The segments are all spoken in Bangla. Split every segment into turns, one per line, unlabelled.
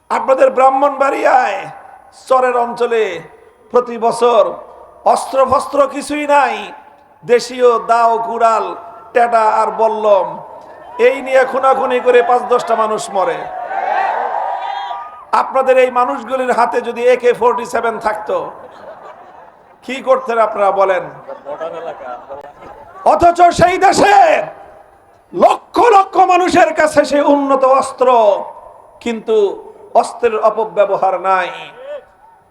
আপনাদের ব্রাহ্মণবাড়িয়ায় চরের অঞ্চলে প্রতি বছর অস্ত্র ফস্ত্র কিছুই নাই, দেশীয় দাও কুড়াল টেডা আর বল্লম এই নিয়ে খুনাখুনি করে ৫-১০টা মানুষ মরে। আপনাদের এই মানুষগুলির হাতে যদি AK-47 থাকতো কি করতেন আপনারা বলেন? অথচ সেই দেশে লক্ষ লক্ষ মানুষের কাছে সে উন্নত অস্ত্র, কিন্তু অস্ত্রের অপব্যবহার নাই।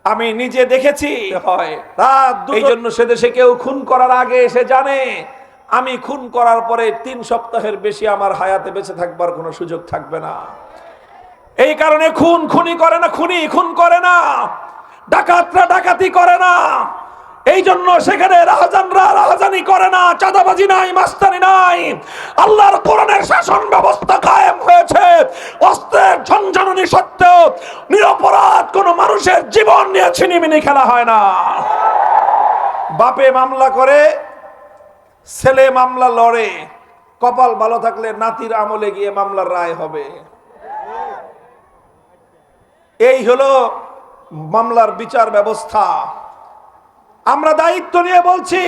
আমি নিজে দেখেছি হয় রাত, এই জন্য সে দেশে কেউ খুন করার আগে সে জানে আমি খুন করার পরে ৩ সপ্তাহের বেশি আমার হায়াতে বেঁচে থাকবার কোনো সুযোগ থাকবে না। এই কারণে খুনি করে না, খুন করে না, ডাকাতরা ডাকাতি করে না। এই জন্য সেখানে রাহাজানরা রাহাজানি করে না, চাঁদাবাজি নাই, মাস্তানি নাই। আল্লাহর কোরআনের শাসন ব্যবস্থা কায়েম হয়েছে। অস্ত্রের ঝনঝনানি সত্ত্বেও নিরপরাধ কোন মানুষের জীবন নিয়ে ছিনিমিনি খেলা হয় না। বাপে মামলা করে, ছেলে মামলা লড়ে, কপাল ভালো থাকলে নাতির আমলে গিয়ে মামলার রায় হবে। এই হলো মামলার বিচার ব্যবস্থা। আমরা দায়িত্ব নিয়ে বলছি,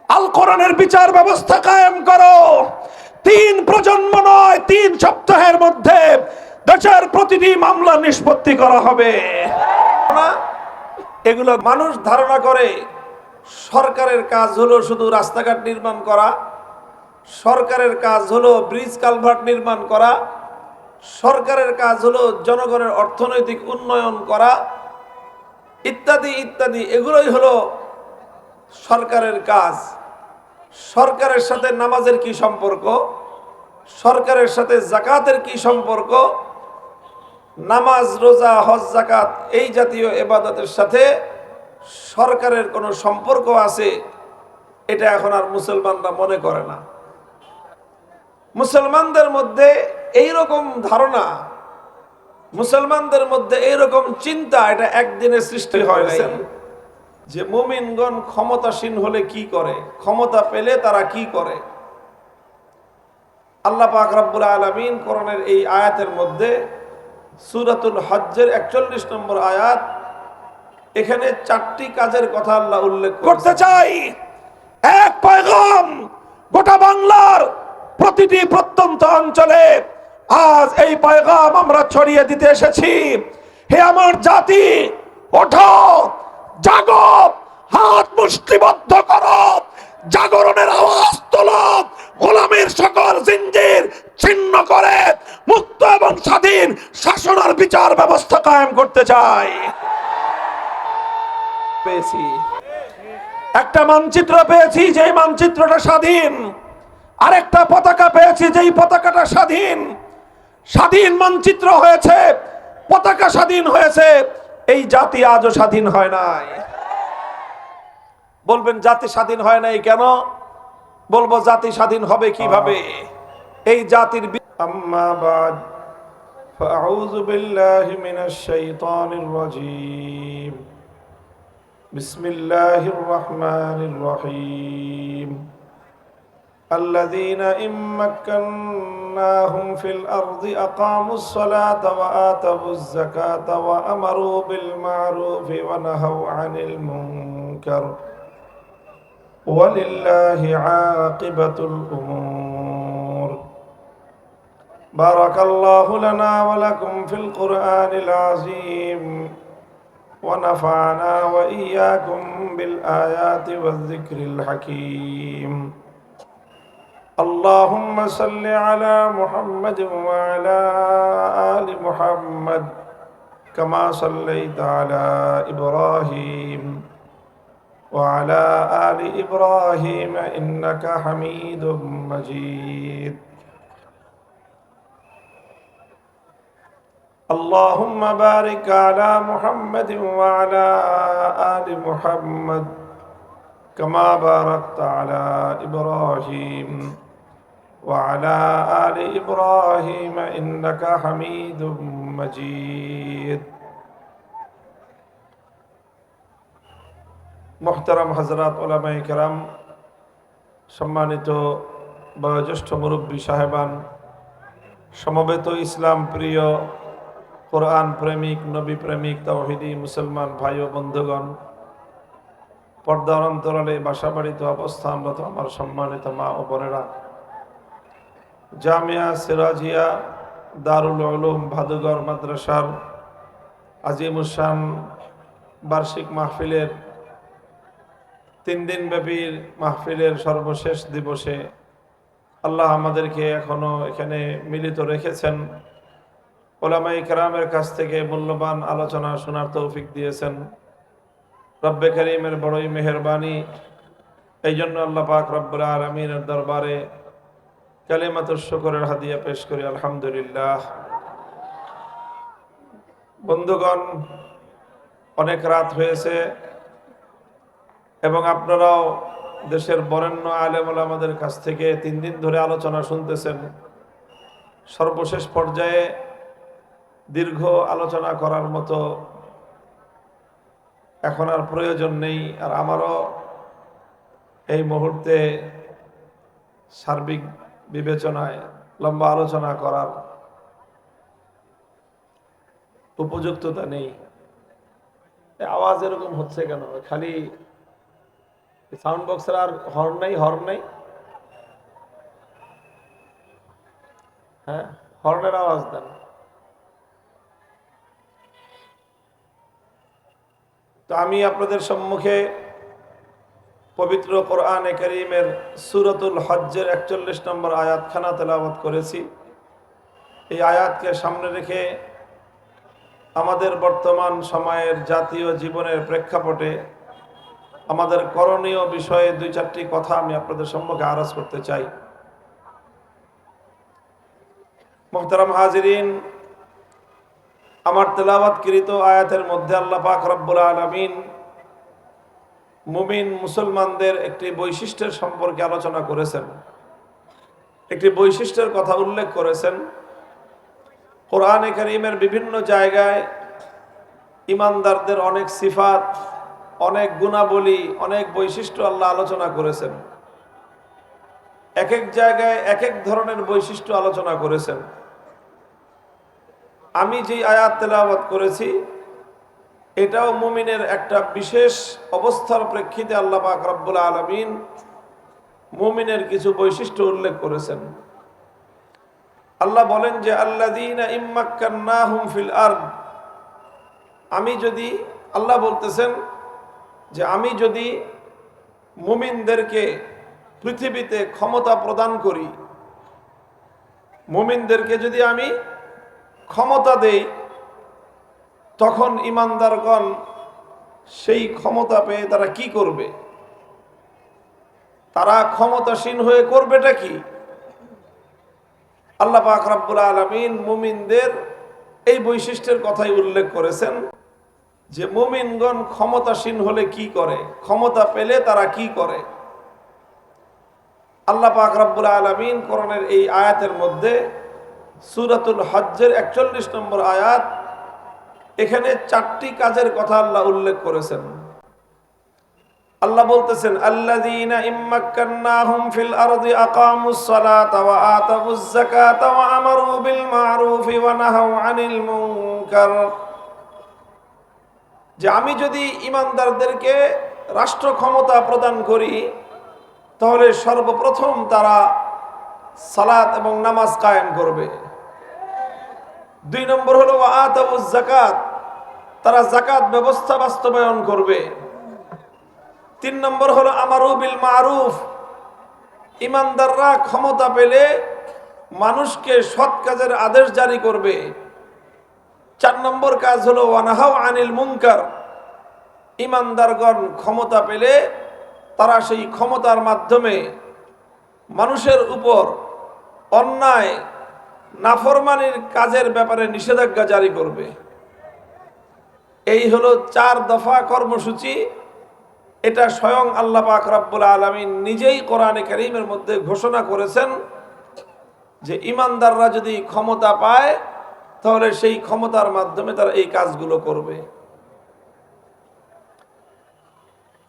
আল কোরআনের বিচার ব্যবস্থা কায়েম করো। 3 প্রজন্ম নয়, 3 সপ্তাহের মধ্যে দেশের প্রতিটি মামলা নিষ্পত্তি করা হবে। এগুলো মানুষ ধারণা করে সরকারের কাজ হলো শুধু রাস্তাঘাট নির্মাণ করা, সরকারের কাজ হলো ব্রিজ কালভার্ট নির্মাণ করা, সরকারের কাজ হলো জনগণের অর্থনৈতিক উন্নয়ন করা, ইত্যাদি ইত্যাদি। এগুলোই হলো সরকারের কাজ। সরকারের সাথে নামাজের কি সম্পর্ক? সরকারের সাথে যাকাতের কি সম্পর্ক? নামাজ, রোজা, হজ, যাকাত এই জাতীয় ইবাদতের সাথে সরকারের কোনো সম্পর্ক আছে এটা এখন আর মুসলমানরা মনে করে না। মুসলমানদের মধ্যে এইরকম ধারণা, মুসলমানদের মধ্যে এইরকম চিন্তা, এটা একদিনে সৃষ্টি হয় নাই যে মুমিনগণ ক্ষমতাসীন হলে কি করে, ক্ষমতা পেলে তারা কি করে। আল্লাহ পাক রব্বুল আলামিন কোরআনের এই আয়াতের মধ্যে সূরাতুল হজ্জের ৪১ নম্বর আয়াত, এখানে 4টি কাজের কথা আল্লাহ উল্লেখ করতে চাই। এক, পয়গাম গোটা বাংলার প্রতিটি প্রত্যন্ত অঞ্চলে আজ এই পয়গাম আমরা ছড়িয়ে দিতে এসেছি। হে আমার জাতি, ওঠো, জাগো, হাত মুষ্টিবদ্ধ করো, জাগরণের আওয়াজ তোলো, গোলামীর সকল জিঞ্জির ছিন্ন করে মুক্ত এবং স্বাধীন শাসনের বিচার ব্যবস্থা কায়েম করতে চাই। পেয়েছি একটা মানচিত্র, পেয়েছি যেই মানচিত্রটা স্বাধীন, আরেকটা পতাকা পেয়েছি যেই পতাকাটা স্বাধীন। স্বাধীন মানচিত্র হয়েছে, পতাকা স্বাধীন হয়েছে, এই জাতি আজও স্বাধীন হয় নাই। বলবেন জাতি স্বাধীন হয় নাই কেন? বলবো জাতি স্বাধীন হবে কিভাবে? এই জাতির আম্মা বাদ ফাআউযু বিল্লাহি মিনাশ শাইতানির রাজীম। বিসমিল্লাহির রহমানির রহিম। الذين إن مكناهم في الأرض أقاموا الصلاة وآتوا الزكاة وأمروا بالمعروف ونهوا عن المنكر ولله عاقبة الأمور. بارك الله لنا ولكم في القرآن العظيم ونفعنا وإياكم بالآيات والذكر الحكيم. اللهم صل على محمد وعلى آل محمد كما صليت على إبراهيم وعلى آل إبراهيم إنك حميد مجيد. اللهم بارك على محمد وعلى آل محمد كما باركت على إبراهيم وعلى آل إبراهيم إنك حميد مجيد. محترم حضرات علماء کرام, সম্মানিত বয়োজ্যেষ্ঠ মুরব্বী সাহেবান, সমবেত ইসলাম প্রিয় কোরআন প্রেমিক, নবী প্রেমিক, তাওহীদি মুসলমান ভাই ও বন্ধুগণ, পর্দার অন্তরালে বাসাবাড়িতে অবস্থানরত আমার সম্মানিত মা ও বোনেরা, জামিয়া সিরাজিয়া দারুল উলুম ভাদুঘর মাদ্রাসার আজিমুসান বার্ষিক মাহফিলের 3 দিনব্যাপী মাহফিলের সর্বশেষ দিবসে আল্লাহ আমাদেরকে এখনো এখানে মিলিত রেখেছেন। উলামায়ে কেরামের কাছ থেকে মূল্যবান আলোচনা শোনার তৌফিক দিয়েছেন। রব্বে করিমের বড়ই মেহেরবানি। এই জন্য আল্লাহ পাক রব্বুল আলামিনের দরবারে কালিমাতুশ শুকরের হাদিয়া পেশ করি, আলহামদুলিল্লাহ। বন্ধুগণ, অনেক রাত হয়েছে এবং আপনারাও দেশের বরেণ্য আলেম ওলামাদের কাছ থেকে 3 দিন ধরে আলোচনা শুনতেছেন। সর্বশেষ পর্যায়ে দীর্ঘ আলোচনা করার মতো এখন আর প্রয়োজন নেই, আর আমারও এই মুহূর্তে সার্বিক বিবেচনায় লম্বা আলোচনা করার উপযুক্ততা নেই। আওয়াজ এরকম হচ্ছে কেন? খালি সাউন্ড বক্সের আর হর্ন নেই? হ্যাঁ, হর্নের আওয়াজ দেন। তো আমি আপনাদের সম্মুখে পবিত্র কোরআনে কারীমের সূরাতুল হজ্জের 41 নম্বর আয়াতখানা তেলাওয়াত করেছি। এই আয়াতকে সামনে রেখে আমাদের বর্তমান সময়ের জাতীয় জীবনের প্রেক্ষাপটে আমাদের করণীয় বিষয়ে 2-4টি কথা আমি আপনাদের সম্মুখে আরজ করতে চাই। মুহতারাম হাজিরিন, আমার তেলাওয়াতকৃত আয়াতের মধ্যে আল্লাহ পাক রব্বুল আলামিন মুমিন মুসলমানদের একটি বৈশিষ্ট্যের সম্পর্কে আলোচনা করেছেন, একটি বৈশিষ্ট্যের কথা উল্লেখ করেছেন। কোরআনে কারীমের বিভিন্ন জায়গায় ঈমানদারদের অনেক সিফাত, অনেক গুণাবলী, অনেক বৈশিষ্ট্য আল্লাহ আলোচনা করেছেন। এক এক জায়গায় এক এক ধরনের বৈশিষ্ট্য আলোচনা করেছেন। আমি যে আয়াত তেলাওয়াত করেছি এটাও মুমিনের একটা বিশেষ অবস্থার প্রেক্ষিতে আল্লাহ পাক রব্বুল আলামিন মুমিনের কিছু বৈশিষ্ট্য উল্লেখ করেছেন। আল্লাহ বলেন যে আল্লাযীনা ইম্মাক্কান্নাহুম ফিল আরদ, আল্লাহ বলতেছেন যে আমি যদি মুমিনদেরকে পৃথিবীতে ক্ষমতা প্রদান করি, মুমিনদেরকে যদি আমি ক্ষমতা দেই, তখন ঈমানদারগণ সেই ক্ষমতা পেয়ে তারা কি করবে? তারা ক্ষমতাসীন হয়ে করবেটা কি? আল্লাহ পাক রব্বুল আলামিন মুমিনদের এই বৈশিষ্ট্যের কথাই উল্লেখ করেছেন যে মুমিনগণ ক্ষমতাসীন হলে কি করে, ক্ষমতা পেলে তারা কি করে। আল্লাহ পাক রব্বুল আলামিন কোরআনের এই আয়াতের মধ্যে সূরাতুল হজ্জের 41 নম্বর আয়াত, এখানে 4টি কাজের কথা আল্লাহ উল্লেখ করেছেন। আল্লাহ বলতেছেন আল্লাযীনা ইম্মাক্কান্নাহুম ফিল আরদি আকামুস সালাতা ওয়া আতাউয যাকাতা ওয়া আমারু বিল মা'রুফি ওয়া নাহাউ আনিল মুনকার, যে আমি যদি ঈমানদারদেরকে রাষ্ট্র ক্ষমতা প্রদান করি তাহলে সর্বপ্রথম তারা সালাত এবং নামাজ কায়েম করবে। 2 নম্বর হলো ওয়া আতাউয যাকাত, তারা যাকাত ব্যবস্থা বাস্তবায়ন করবে। 3 নম্বর হলো আমারু বিল মা'রুফ, ঈমানদাররা ক্ষমতা পেলে মানুষকে সৎ কাজের আদেশ জারি করবে। 4 নম্বর কাজ হলো ওয়া নাহাউ আনিল মুনকার, ঈমানদারগণ ক্ষমতা পেলে তারা সেই ক্ষমতার মাধ্যমে মানুষের উপর অন্যায় নাফরমানির কাজের ব্যাপারে নিষেধাজ্ঞা জারি করবে। এই হলো 4 দফা কর্মসূচি। এটা স্বয়ং আল্লাহ পাক রব্বুল আলামিন নিজেই কোরআনে কারীমের মধ্যে ঘোষণা করেছেন যে ঈমানদাররা যদি ক্ষমতা পায় তাহলে সেই ক্ষমতার মাধ্যমে তারা এই কাজগুলো করবে।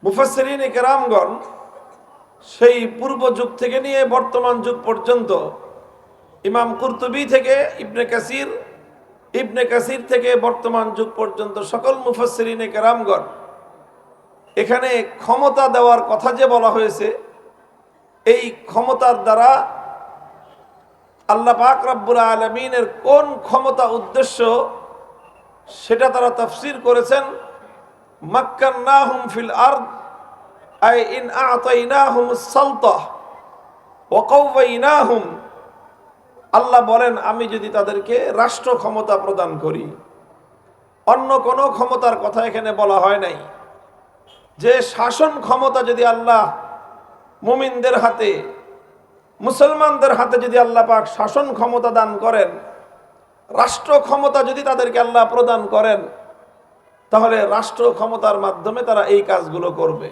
মুফাসসিরিনে কেরামগণ সেই পূর্ব যুগ থেকে নিয়ে বর্তমান যুগ পর্যন্ত, ইমাম কুরতুবী থেকে ইবনে কাসির ইবনে কাসির থেকে বর্তমান যুগ পর্যন্ত সকল মুফাসসিরিনে কেরামগণ এখানে ক্ষমতা দেওয়ার কথা যে বলা হয়েছে, এই ক্ষমতার দ্বারা আল্লাহ পাক রব্বুল আলামিনের কোন ক্ষমতা উদ্দেশ্য সেটা তারা তাফসীর করেছেন। মাক্কান্নাহুম ফিল আরদ আই ইন আ'তাইনাহুমুস সালতাহ ওয়া কাওয়াইনাহুম। আল্লাহ বলেন, আমি যদি তাদেরকে রাষ্ট্র ক্ষমতা প্রদান করি। অন্য কোনো ক্ষমতার কথা এখানে বলা হয় নাই। যে শাসন ক্ষমতা যদি আল্লাহ মুমিনদের হাতে, মুসলমানদের হাতে যদি আল্লাহ পাক শাসন ক্ষমতা দান করেন, রাষ্ট্র ক্ষমতা যদি তাদেরকে আল্লাহ প্রদান করেন, তাহলে রাষ্ট্র ক্ষমতার মাধ্যমে তারা এই কাজগুলো করবে।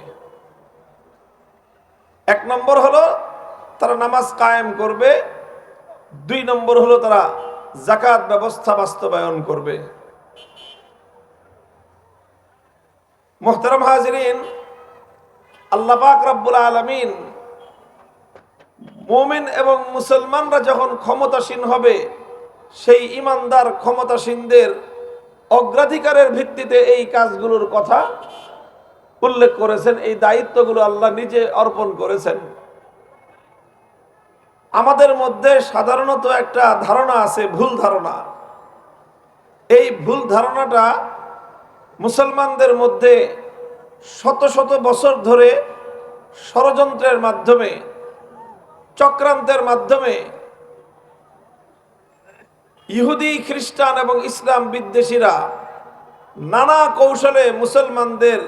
এক নম্বর হলো তারা নামাজ কায়েম করবে, দুই নম্বর হলো তারা যাকাত ব্যবস্থা বাস্তবায়ন করবে। মুহতারাম হাজিরিন, আল্লাহ পাক রব্বুল আলামিন মুমিন এবং মুসলমানরা যখন ক্ষমতাসীন হবে, সেই ইমানদার ক্ষমতাসীনদের অগ্রাধিকারের ভিত্তিতে এই কাজগুলোর কথা উল্লেখ করেছেন। এই দায়িত্বগুলো আল্লাহ নিজে অর্পণ করেছেন। আমাদের মধ্যে সাধারণত একটা ধারণা আছে, ভুল ধারণা। এই ভুল ধারণাটা মুসলমানদের মধ্যে শত শত বছর ধরে ষড়যন্ত্রের মাধ্যমে, চক্রান্তের মাধ্যমে ইহুদি, খ্রিস্টান এবং ইসলাম বিদ্বেষীরা নানা কৌশলে মুসলমানদের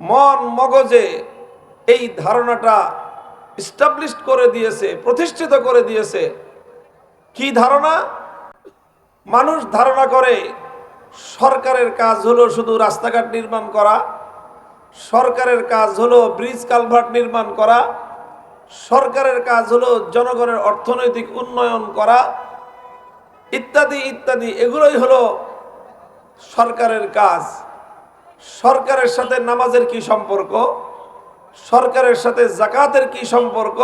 মন মগজে এই ধারণাটা এস্টাবলিশ করে দিয়েছে, প্রতিষ্ঠিত করে দিয়েছে। কি ধারণা? মানুষ ধারণা করে সরকারের কাজ হলো শুধু রাস্তাঘাট নির্মাণ করা, সরকারের কাজ হলো ব্রিজ কালভার্ট নির্মাণ করা, সরকারের কাজ হলো জনগণের অর্থনৈতিক উন্নয়ন করা, ইত্যাদি ইত্যাদি। এগুলোই হলো সরকারের কাজ। সরকারের সাথে নামাজের কি সম্পর্ক? সরকারের সাথে যাকাতের কি সম্পর্ক?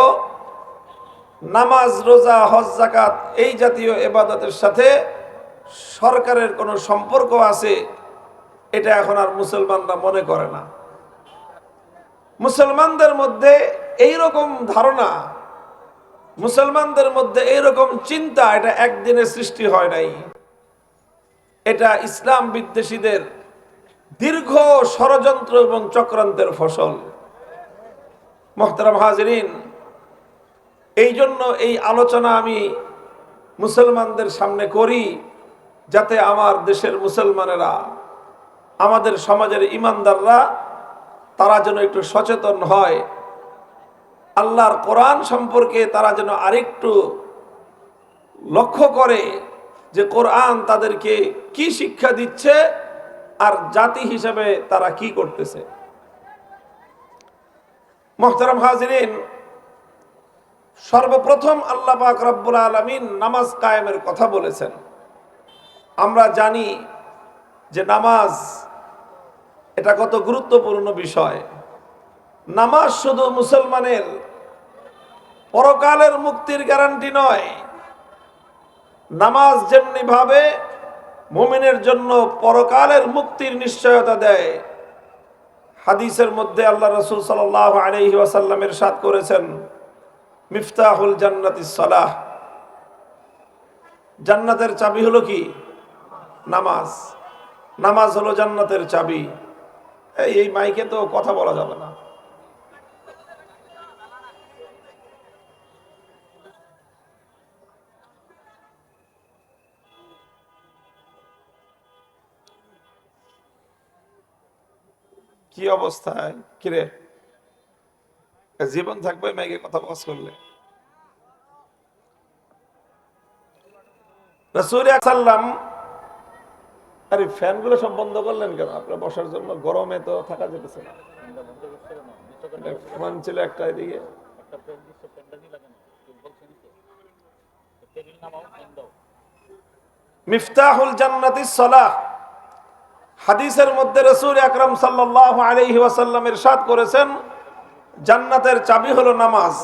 নামাজ, রোজা, হজ, যাকাত এই জাতীয় ইবাদতের সাথে সরকারের কোনো সম্পর্ক আছে, এটা এখন আর মুসলমানরা মনে করে না। মুসলমানদের মধ্যে এই রকম ধারণা, মুসলমানদের মধ্যে এইরকম চিন্তা, এটা একদিনে সৃষ্টি হয় নাই। এটা ইসলাম বিদ্বেষীদের দীর্ঘ ষড়যন্ত্র এবং চক্রান্তের ফসল। মুহতারাম হাজিরিন, এই জন্য এই আলোচনা আমি মুসলমানদের সামনে করি, যাতে আমার দেশের মুসলমানেরা, আমাদের সমাজের ইমানদাররা, তারা যেন একটু সচেতন হয়। আল্লাহর কোরআন সম্পর্কে তারা যেন আরেকটু লক্ষ্য করে যে কোরআন তাদেরকে কি শিক্ষা দিচ্ছে আর জাতি হিসেবে তারা কি করতেছে। মুহতারাম হাজিরিন, সর্বপ্রথম আল্লাহ পাক রব্বুল আলামিন নামাজ কায়েমের কথা বলেছেন। আমরা জানি যে নামাজ এটা কত গুরুত্বপূর্ণ বিষয়। নামাজ শুধু মুসলমানের পরকালের মুক্তির গ্যারান্টি নয়, নামাজ যেমনি ভাবে মুমিনের জন্য পরকালের মুক্তির নিশ্চয়তা দেয়। হাদিসের মধ্যে আল্লাহ রাসূল সাল্লাল্লাহু আলাইহি ওয়াসাল্লাম ইরশাদ করেছেন, মিফতাহুল জান্নাতিস সালাহ। জান্নাতের চাবি হলো কি? নামাজ। নামাজ হলো জান্নাতের চাবি। এই মাইকে তো কথা বলা যাবে না। কি অবস্থায়? কিরে, জীবন থাকবে মাইকে কথা বস করলে? রাসূল সাল্লাম, আরে ফ্যানগুলো সব বন্ধ করলেন কেন? আপনার বসার জন্য গরমে তো থাকা যেতেছে না। ফ্যান ছিল একটা এদিকে। মিফতাহুল জান্নাতিস সালাহ। হাদিসের মধ্যে রাসূল আকরাম সাল্লাল্লাহু আলাইহি ওয়াসাল্লাম ইরশাদ করেছেন, জান্নাতের চাবি হলো নামাজ।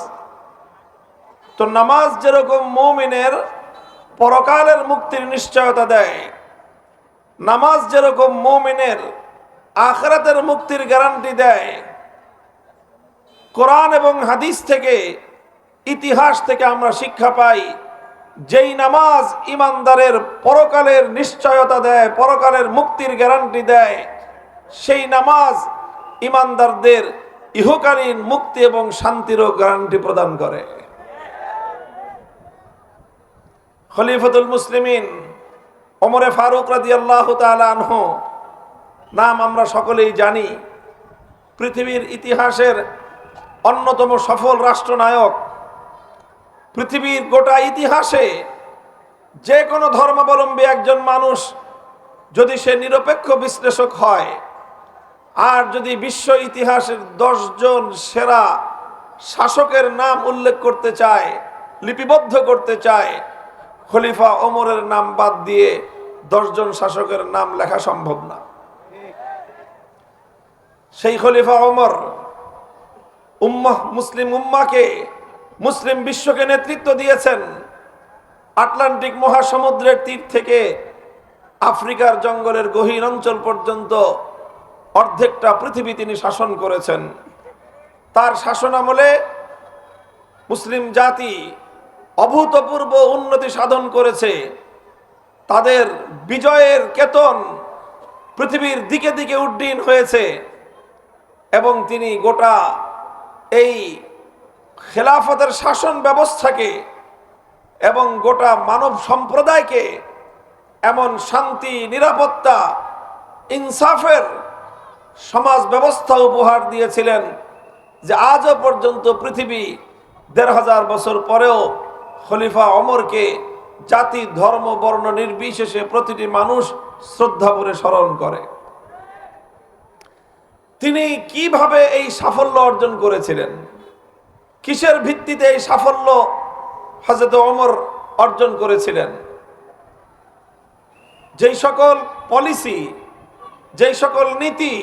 তো নামাজ যেরকম মুমিনের পরকালের মুক্তির নিশ্চয়তা দেয়, নামাজ যেরকম মুমিনের আখিরাতের মুক্তির গ্যারান্টি দেয়, কোরআন এবং হাদিস থেকে, ইতিহাস থেকে আমরা শিক্ষা পাই, যেই নামাজ ইমানদারের পরকালের নিশ্চয়তা দেয়, পরকালের মুক্তির গ্যারান্টি দেয়, সেই নামাজ ইমানদারদের ইহকালীন মুক্তি এবং শান্তিরও গ্যারান্টি প্রদান করে। খলিফাতুল মুসলিমিন ওমরে ফারুক রাদিয়াল্লাহু তাআলা আনহু নাম আমরা সকলেই জানি। পৃথিবীর ইতিহাসের অন্যতম সফল রাষ্ট্রনায়ক। পৃথিবীর গোটা ইতিহাসে যে কোনো ধর্মাবলম্বী একজন মানুষ যদি সে নিরপেক্ষ বিশ্লেষক হয়, আর যদি বিশ্ব ইতিহাসের 10 জন সেরা শাসকের নাম উল্লেখ করতে চায়, লিপিবদ্ধ করতে চায়, খলিফা ওমরের নাম বাদ দিয়ে 10 জন শাসকের নাম লেখা সম্ভব না। সেই খলিফা ওমর মুসলিম উম্মাকে, মুসলিম বিশ্বকে নেতৃত্ব দিয়েছেন। আটলান্টিক মহাসমুদ্রের তীর থেকে আফ্রিকার জঙ্গলের গহীন অঞ্চল পর্যন্ত অর্ধেকটা পৃথিবী তিনি শাসন করেছেন। তার শাসনামলে মুসলিম জাতি অভূতপূর্ব উন্নতি সাধন করেছে। তাদের বিজয়ের কেতন পৃথিবীর দিকে দিকে উড্ডীন হয়েছে এবং তিনি গোটা এই খেলাফতের শাসন ব্যবস্থাকে এবং গোটা মানব সম্প্রদায়কে এমন শান্তি, নিরাপত্তা, ইনসাফের সমাজ ব্যবস্থা উপহার দিয়েছিলেন যে আজও পর্যন্ত পৃথিবী ১৫০০ বছর পরেও খলিফা ওমরকে জাতি, ধর্ম, বর্ণ নির্বিশেষে প্রতিটি মানুষ শ্রদ্ধা ভরে স্মরণ করে। তিনি কিভাবে এই সাফল্য অর্জন করেছিলেন, কিসের ভিত্তিতে এই সাফল্য হযরত ওমর অর্জন করেছিলেন? যেই সকল পলিসি, যেই সকল নীতি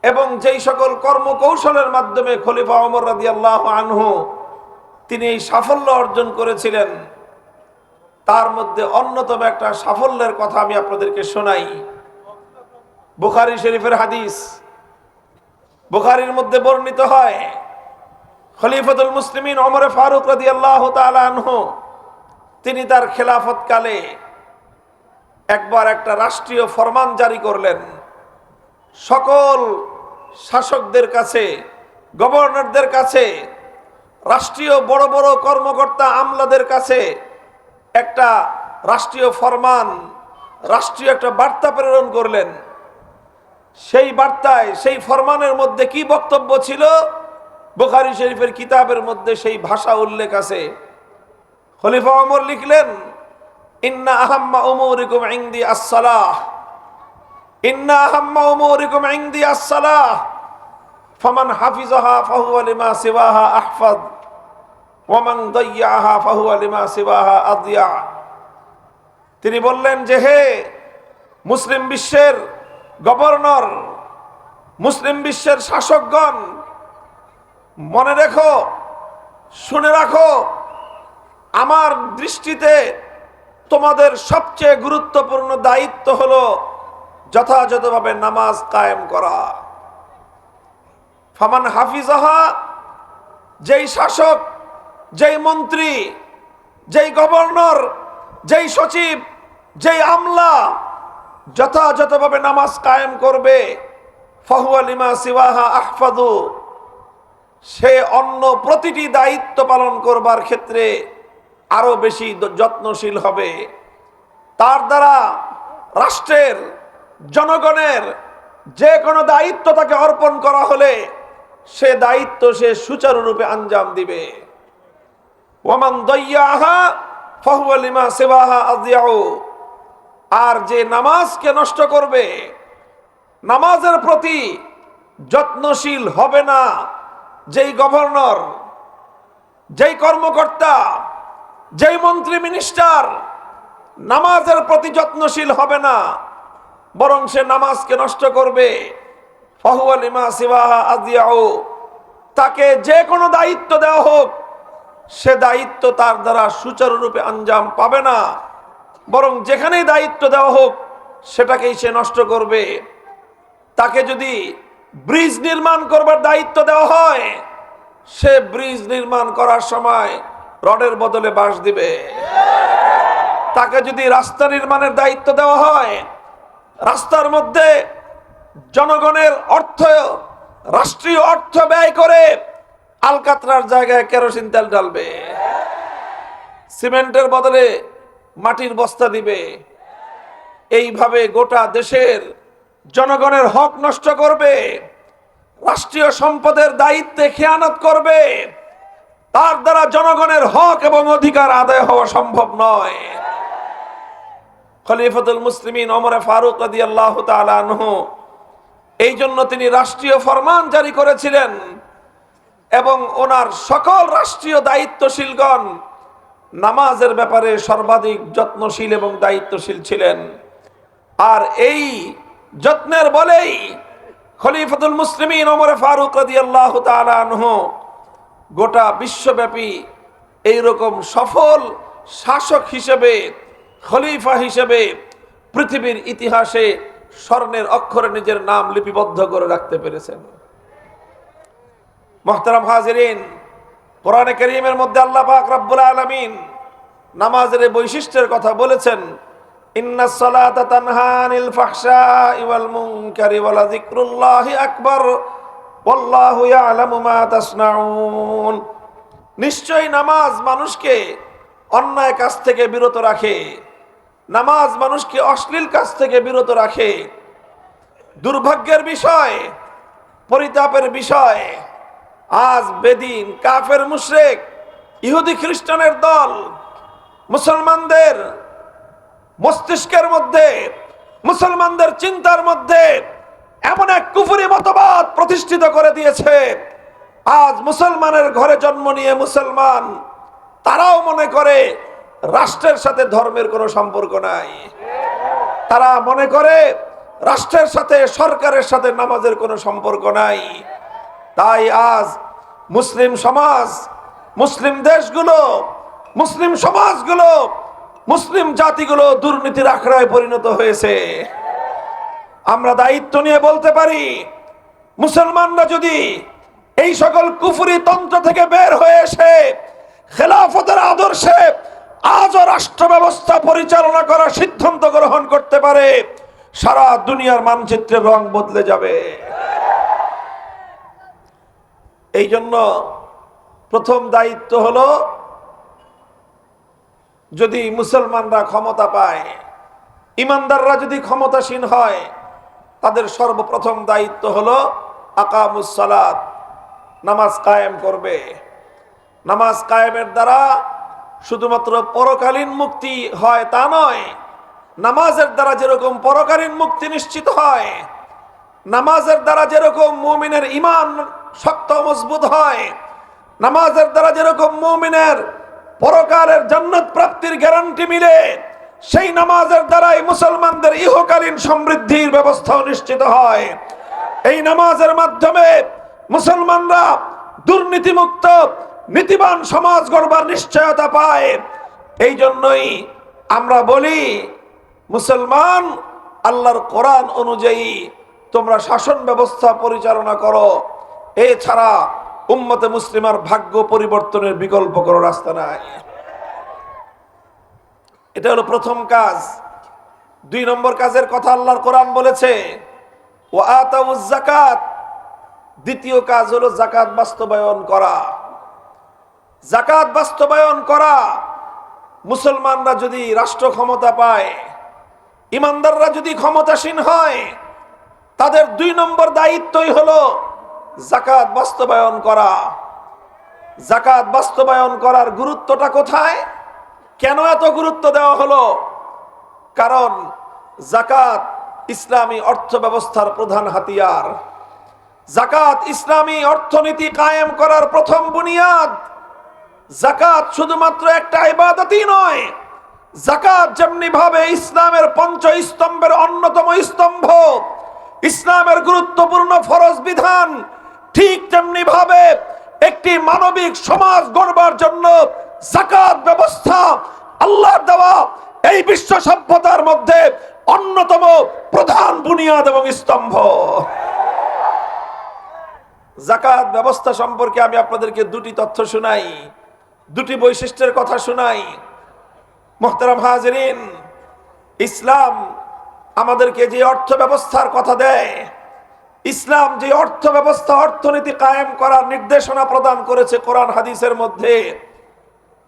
এবং যেই সকল কর্মকৌশলের মাধ্যমে খলিফা ওমর রাদিয়াল্লাহু আনহু তিনি এই সাফল্য অর্জন করেছিলেন, তার মধ্যে অন্যতম একটা সাফল্যের কথা আমি আপনাদেরকে শোনাই। বুখারী শরীফের হাদিস। বুখারীর মধ্যে বর্ণিত হয়, খলিফাতুল মুসলিমিন ওমর ফারুক রাদিয়াল্লাহু তাআলা আনহু তিনি তার খেলাফত কালে একবার একটা রাষ্ট্রীয় ফরমান জারি করলেন। সকল শাসকদের কাছে, গভর্নরদের কাছে, রাষ্ট্রীয় বড় বড় কর্মকর্তা আমলাদের কাছে একটা রাষ্ট্রীয় ফরমান, রাষ্ট্রীয় একটা বার্তা প্রেরণ করলেন। সেই বার্তায়, সেই ফরমানের মধ্যে কি বক্তব্য ছিল? বুখারী শরীফের কিতাবের মধ্যে সেই ভাষা উল্লেখ আছে। খলিফা ওমর লিখলেন, ইন্না আহাম্মা উমুরিকুম ইনদি আস-সালাহ, ইন্না আহাম্মা উমুরিকুম ইনদি আস-সালাহ, ফামান হাফিজাহা ফাহুয়া লিমা সিওয়াহা আহফাজ, ওয়া মান দাইয়াহা ফাহুয়া লিমা সিওয়াহা আদিয়া। তিনি বললেন যে, হে মুসলিম বিশ্বের গভর্নর, মুসলিম বিশ্বের শাসকগণ, মনে রেখো, শুনে রাখো, আমার দৃষ্টিতে তোমাদের সবচেয়ে গুরুত্বপূর্ণ দায়িত্ব হলো যথাযথভাবে নামাজ কায়েম করা। ফামান হাফিজাহা, যেই শাসক, যেই মন্ত্রী, যেই গভর্নর, যেই সচিব, যেই আমলা যথাযথভাবে নামাজ কায়েম করবে, ফাহুয়া লিমা সিওয়াহা আহফাদু, সে অন্য প্রতিটি দায়িত্ব পালন করবার ক্ষেত্রে আরো বেশি যত্নশীল হবে। তার দ্বারা রাষ্ট্রের, জনগণের যে কোনো দায়িত্ব তাকে অর্পণ করা হলে সে দায়িত্ব সে সুচারুরূপে আঞ্জাম দিবে। ওয়ামান দাইয়াহা ফাহুয়া লিমা সিওয়াহা আযিয়াউ, আর যে নামাজকে নষ্ট করবে, নামাজের প্রতি যত্নশীল হবে না, যেই গভর্নর, যেই কর্মকর্তা, যেই মন্ত্রী মিনিস্টার নামাজের প্রতি যত্নশীল হবে না, বরং সে নামাজকে নষ্ট করবে, ফাহুয়া লিমা সিওয়াহা আযিয়াউ, তাকে যে কোনো দায়িত্ব দেওয়া হোক সে দায়িত্ব তার দ্বারা সুচারুরূপে আঞ্জাম পাবে না, বরং যেখানেই দায়িত্ব দেওয়া হোক সেটাকেই সে নষ্ট করবে। তাকে যদি ব্রিজ নির্মাণ করবার দায়িত্ব দেওয়া হয়, সে ব্রিজ নির্মাণ করার সময় রডের বদলে বাঁশ দিবে। তাকে যদি রাস্তা নির্মাণের দায়িত্ব দেওয়া হয়, রাস্তার মধ্যে জনগণের অর্থ, রাষ্ট্রীয় অর্থ ব্যয় করে আলকাতরার জায়গায় কেরোসিন তেল ঢালবে, সিমেন্টের বদলে মাটির বস্তা দিবে। এইভাবে গোটা দেশের জনগণের হক নষ্ট করবে, রাষ্ট্রীয় সম্পদের দায়িত্বে খেয়ানত করবে। তার দ্বারা জনগণের হক এবং অধিকার আদায় হওয়া সম্ভব নয়। খলিফাতুল মুসলিমিন ওমর ফারুক রাদিয়াল্লাহু তাআলা আনহু এই জন্য তিনি রাষ্ট্রীয় ফরমান জারি করেছিলেন এবং ওনার সকল রাষ্ট্রীয় দায়িত্বশীলগণ নামাজের ব্যাপারে সর্বাধিক যত্নশীল এবং দায়িত্বশীল ছিলেন। আর এই যত্নের বলেই খলিফাতুল মুসলিমিন ওমর ফারুক রাদিয়াল্লাহু তাআলা আনহু গোটা বিশ্বব্যাপী এইরকম সফল শাসক হিসেবে, খলিফা হিসেবে পৃথিবীর ইতিহাসে স্বর্ণের অক্ষরে নিজের নাম লিপিবদ্ধ করে রাখতে পেরেছেন। মুহতারাম হাজিরিন, কোরআনে কারীমের মধ্যে আল্লাহ পাক রব্বুল আলামিন নামাজের বৈশিষ্ট্যের কথা বলেছেন। ইন্নাস সালাতা তানহা আনিল ফাহশাই ওয়াল মুনকারি ওয়া লাযিকরুল্লাহি আকবার ওয়াল্লাহু ইয়ালামু মা তাসনাউন। নিশ্চয়ই নামাজ মানুষকে অন্যায় কাজ থেকে বিরত রাখে, নামাজ মানুষকে অশ্লীল কাজ থেকে বিরত রাখে। দুর্ভাগ্যের বিষয়, পরিতাপের বিষয়, আজ বেদিন, কাফের, মুশরিক, ইহুদি খ্রিস্টানের দল মুসলমানদের মস্তিষ্কের মধ্যে, মুসলমানদের চিন্তার মধ্যে এমন এক কুফরি মতবাদ প্রতিষ্ঠিত করে দিয়েছে। আজ মুসলমানের ঘরে জন্ম নিয়ে মুসলমান, তারাও মনে করে রাষ্ট্রের সাথে ধর্মের কোনো সম্পর্ক নাই। তারা মনে করে রাষ্ট্রের সাথে, সরকারের সাথে নামাজের কোনো সম্পর্ক নাই। তাই আজ মুসলিম সমাজ, মুসলিম দেশগুলো, মুসলিম সমাজগুলো, মুসলিম জাতিগুলো দুর্নীতির আখড়ায় পরিণত হয়েছে। আমরা দায়িত্ব নিয়ে বলতে পারি, মুসলমানরা যদি এই সকল কুফরি তন্ত্র থেকে বের হয়ে এসে খেলাফতের আদর্শে আজও রাষ্ট্র ব্যবস্থা পরিচালনা করার সিদ্ধান্ত গ্রহণ করতে পারে, সারা দুনিয়ার মানচিত্রের রং বদলে যাবে। এই জন্য প্রথম দায়িত্ব হলো, যদি মুসলমানরা ক্ষমতা পায়, ইমানদাররা যদি ক্ষমতাসীন হয়, তাদের সর্বপ্রথম দায়িত্ব হলো আকামুস সালাত, নামাজ কায়েম করবে। নামাজ কায়েমের দ্বারা শুধুমাত্র পরকালীন মুক্তি হয় তা নয়, নামাজের দ্বারা যেরকম পরকালীন মুক্তি নিশ্চিত হয়, নামাজের দ্বারা যেরকম মুমিনের ঈমান শক্ত মজবুত হয়, নামাজের দ্বারা যেরকম মুমিনের পরকালের জান্নাত প্রাপ্তির গ্যারান্টি মিলে, সেই নামাজের দ্বারাই মুসলমানদের ইহকালীন সমৃদ্ধির ব্যবস্থাও নিশ্চিত হয়। এই নামাজের মাধ্যমে মুসলমানরা দুর্নীতিমুক্ত নীতিবান সমাজ গড়বার নিশ্চয়তা পায়। এই জন্যই আমরা বলি, মুসলমান, আল্লাহর কোরআন অনুযায়ী তোমরা শাসন ব্যবস্থা পরিচালনা করো। এছাড়া উম্মতে মুসলিমার ভাগ্য পরিবর্তনের বিকল্প কোনো রাস্তা নাই। এটা হলো প্রথম কাজ। 2 নম্বর কাজের কথা আল্লাহর কোরআন বলেছে, ওয়া আতাউজ যাকাত। দ্বিতীয় কাজ হলো যাকাত বাস্তবায়ন করা। যাকাত বাস্তবায়ন করা। মুসলমানরা যদি রাষ্ট্র ক্ষমতা পায়, ইমানদাররা যদি ক্ষমতাসীন হয়, তাদের 2 নম্বর দায়িত্বই হলো যাকাত বাস্তবায়ন করা। যাকাত বাস্তবায়ন করার গুরুত্বটা কোথায়? কেন এত গুরুত্ব দেওয়া হলো? কারণ যাকাত ইসলামী অর্থ ব্যবস্থার প্রধান হাতিয়ার। যাকাত ইসলামী অর্থনীতি কায়েম করার প্রথম বুনিয়াদ। যাকাত শুধুমাত্র একটা ইবাদতই নয়, যাকাত যেমনি ভাবে ইসলামের 5 স্তম্ভের অন্যতম স্তম্ভ, ইসলামের গুরুত্বপূর্ণ ফরজ বিধান, ঠিক তেমনি ভাবে একটি মানবিক সমাজ গড়বার জন্য যাকাত ব্যবস্থা আল্লাহর দেওয়া এই বিশ্ব সভ্যতার মধ্যে অন্যতম প্রধান বুনিয়াদ এবং স্তম্ভ। যাকাত ব্যবস্থা সম্পর্কে আমি আপনাদেরকে দুটি তথ্য শুনাই, দুটি বৈশিষ্ট্যের কথা শুনাই। মুহতারাম হাজিরিন, ইসলাম আমাদেরকে যে অর্থ ব্যবস্থার কথা দেয়, ইসলাম যে অর্থ ব্যবস্থা অর্থনীতি কায়েম করার নির্দেশনা প্রদান করেছে কোরআন হাদিসের মধ্যে,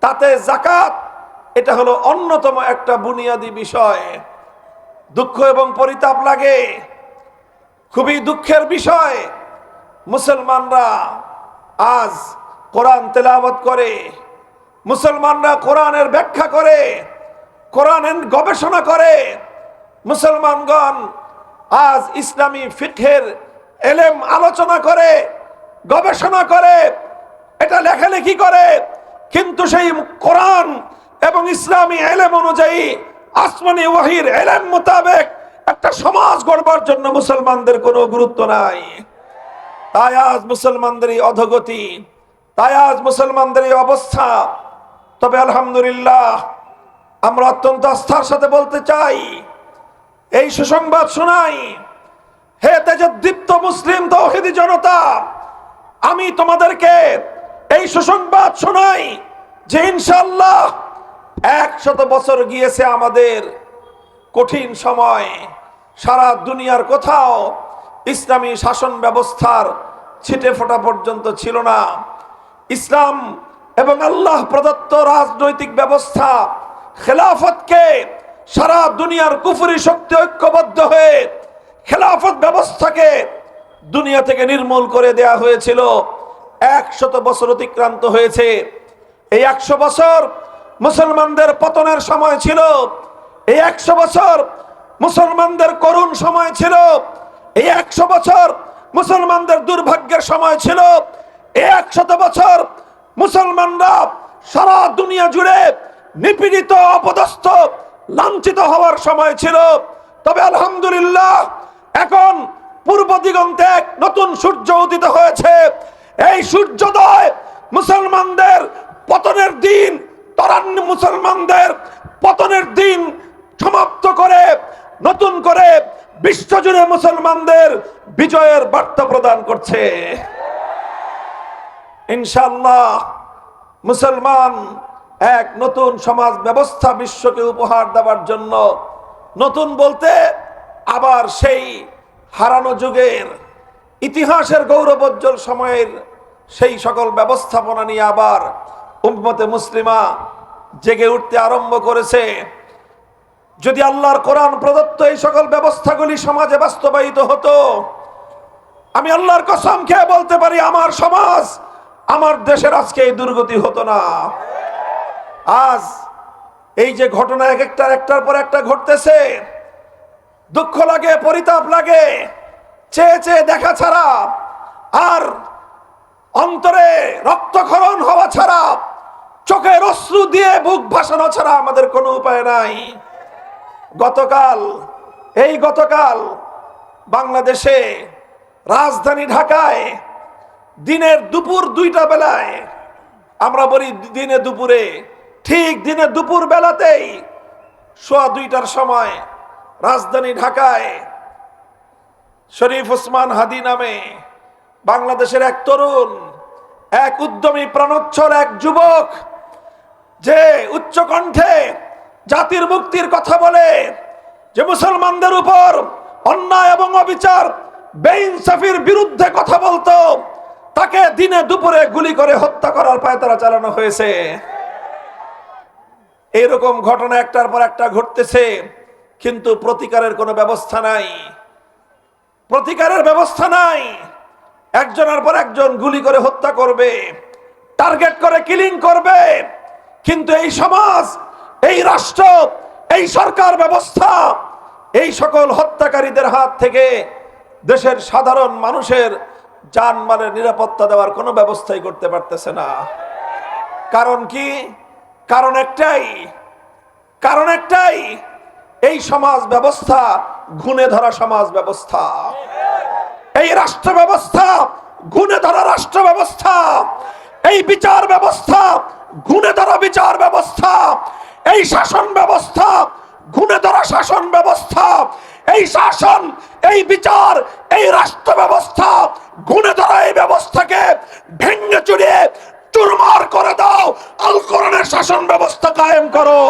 তাতে যাকাত এটা হলো অন্যতম একটা বুনিয়াদী বিষয়। দুঃখ এবং পরিতাপ লাগে, খুবই দুঃখের বিষয়, মুসলমানরা আজ কোরআন তেলাওয়াত করে, মুসলমানরা কোরআনের ব্যাখ্যা করে, কোরআনের গবেষণা করে, মুসলমানগণ আজ ইসলামী ফিকহের এলেম আলোচনা করে, গবেষণা করে, এটা লেখালেখি করে, কিন্তু সেই কোরআন এবং ইসলামী এলেম অনুযায়ী আসমানি ওয়াহির এলেম মোতাবেক একটা সমাজ গড়বার জন্য মুসলমানদের কোনো গুরুত্ব নাই। তাই আজ মুসলমানদের এই অধোগতি, তাই আজ মুসলমানদের এই অবস্থা। তবে আলহামদুলিল্লাহ, আমরা অত্যন্ত আস্থার সাথে বলতে চাই, এই সুসংবাদ শোনাই, হে তেজদীপ্ত মুসলিম তাওহীদি জনতা, আমি তোমাদেরকে এই সুসংবাদ শোনাই যে ইনশাআল্লাহ 100 বছর গিয়েছে আমাদের কঠিন সময়, সারা দুনিয়ার কোথাও ইসলামী শাসন ব্যবস্থার ছিটে ফোটা পর্যন্ত ছিল না। ইসলাম এবং আল্লাহ প্রদত্ত রাজনৈতিক ব্যবস্থা খেলাফতকে সারা দুনিয়ার কুফরি শক্তি ঐক্যবদ্ধ হয়ে খেলাফত ব্যবস্থাকে দুনিয়া থেকে নির্মূল করে দেয়া হয়েছিল। 100 বছর অতিক্রান্ত হয়েছে। এই 100 বছর মুসলমানদের পতনের সময় ছিল, এই 100 বছর মুসলমানদের করুণ সময় ছিল, এই 100 বছর মুসলমানদের দুর্ভাগ্যের সময় ছিল, এই 100 বছর মুসলমানরা সারা দুনিয়া জুড়ে নিপীড়িত, অপদস্থ, লাঞ্ছিত হওয়ার সময় ছিল। তবে আলহামদুলিল্লাহ, এখন পূর্ব দিগন্তে এক নতুন সূর্য উদিত হয়েছে। এই সূর্যোদয় মুসলমানদের পতনের দিন, মুসলমানদের পতনের দিন সমাপ্ত করে নতুন করে বিশ্বজুড়ে মুসলমানদের বিজয়ের বার্তা প্রদান করছে। ইনশাআল্লাহ মুসলমান এক নতুন সমাজ ব্যবস্থা বিশ্বকে উপহার দেওয়ার জন্য, নতুন বলতে আবার সেই হারানো যুগের ইতিহাসের গৌরবোজ্জ্বল সময়ের সেই সকল ব্যবস্থাপনা নিয়ে আবার উম্মতে মুসলিমা জেগে উঠতে আরম্ভ করেছে। যদি আল্লাহর কোরআন প্রদত্ত এই সকল ব্যবস্থাগুলি সমাজে বাস্তবায়িত হতো, আমি আল্লাহর কসম খেয়ে বলতে পারি, আমার সমাজ, আমার দেশের আজকে এই দুর্গতি হতো না। আজ এই যে ঘটনা একটার পর একটা ঘটতেছে, দুঃখ লাগে, পরিতাপ লাগে, চেয়ে চেয়ে দেখা ছাড়া আর অন্তরে রক্তক্ষরণ হওয়া ছাড়া, চোখের অশ্রু দিয়ে বুক ভাসানো ছাড়া আমাদের কোনো উপায় নাই। গতকাল বাংলাদেশে রাজধানী ঢাকায় দিনের দুপুর 2টা বেলায়, আমরা বলি দিনে দুপুরে, ঠিক দিনে দুপুর বেলাতেই 2:15 সময় রাজধানী ঢাকায় শরীফ ওসমান হাদি নামে বাংলাদেশের এক তরুণ, এক উদ্যমী প্রাণোচ্ছল এক যুবক, যে উচ্চ কণ্ঠে জাতির মুক্তির কথা বলে, যে মুসলমানদের উপর অন্যায় এবং অবিচার, বেইনসাফির বিরুদ্ধে কথা বলতো, তাকে দিনে দুপুরে গুলি করে হত্যা করার পায়তারা চালানো হয়েছে। এইরকম ঘটনা একটার পর একটা ঘটতেছে, কিন্তু প্রতিকারের কোনো ব্যবস্থা নাই। প্রতিকারের ব্যবস্থা নাই। একজনের পর একজন গুলি করে হত্যা করবে, টার্গেট করে কিলিং করবে, কিন্তু এই সমাজ, এই রাষ্ট্র, এই সরকার ব্যবস্থা এই সকল হত্যাকারীদের হাত থেকে দেশের সাধারণ মানুষের জানমালের নিরাপত্তা দেওয়ার কোনো ব্যবস্থাই করতে পারতেছে না। কারণ কি? কারণ একটাই, এই সমাজ ব্যবস্থা ঘুণে ধরা সমাজ ব্যবস্থা। এই রাষ্ট্র ব্যবস্থা গুণে ধরা রাষ্ট্র ব্যবস্থা, এই বিচার ব্যবস্থা গুণে ধরা বিচার ব্যবস্থা, এই শাসন ব্যবস্থা গুণে ধরা শাসন ব্যবস্থা, এই শাসন, এই বিচার, এই রাষ্ট্র ব্যবস্থা গুণে ধরা এই ব্যবস্থাকে ভেঙে চুরিয়ে চুরমার করে দাও। আল কোরআনের শাসন ব্যবস্থা কায়েম করো।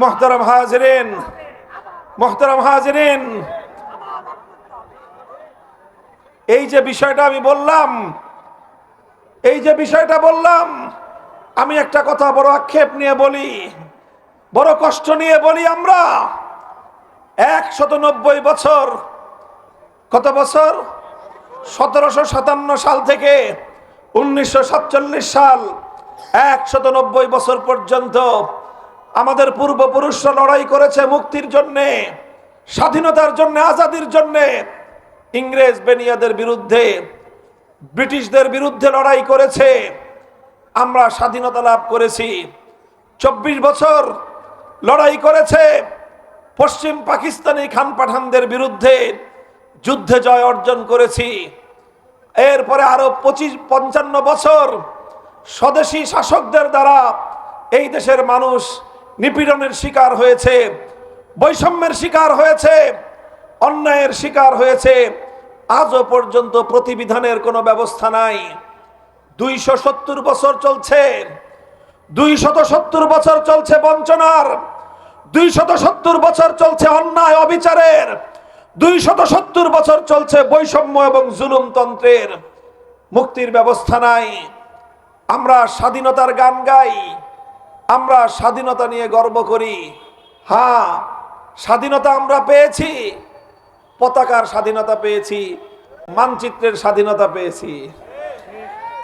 মোহতারাম হাজিরিন, মোহতারাম হাজিরিন, এই যে বিষয়টা আমি বললাম, এই যে বিষয়টা বললাম, আমি একটা কথা বড় আক্ষেপ নিয়ে বলি, বড় কষ্ট নিয়ে বলি। আমরা 190 বছর, কত বছর, 1757 সাল থেকে 1947 সাল, 190 বছর পর্যন্ত আমাদের পূর্বপুরুষরা লড়াই করেছে মুক্তির জন্যে, স্বাধীনতার জন্য, আজাদির জন্যে। ইংরেজ বেনিয়াদের বিরুদ্ধে, ব্রিটিশদের বিরুদ্ধে লড়াই করেছে, আমরা স্বাধীনতা লাভ করেছি। 24 বছর লড়াই করেছে পশ্চিম পাকিস্তানি খান পাঠানদের বিরুদ্ধে, যুদ্ধে জয় অর্জন করেছি। এরপরে আরো 55 বছর স্বদেশী শাসকদের দ্বারা এই দেশের মানুষ নিপীড়নের শিকার হয়েছে, বৈষম্যের শিকার হয়েছে, অন্যায়ের শিকার হয়েছে। আজও পর্যন্ত প্রতিবিধানের কোনো ব্যবস্থা নাই। 270 বছর চলছে, 270 বছর চলছে বঞ্চনার, 270 বছর চলছে অন্যায় অবিচারের, 270 বছর চলছে বৈষম্য এবং জুলুমতন্ত্রের। মুক্তির ব্যবস্থা নাই। আমরা স্বাধীনতার গান গাই, আমরা স্বাধীনতা নিয়ে গর্ব করি। হ্যাঁ, স্বাধীনতা আমরা পেয়েছি, পতাকার স্বাধীনতা পেয়েছি, মানচিত্রের স্বাধীনতা পেয়েছি।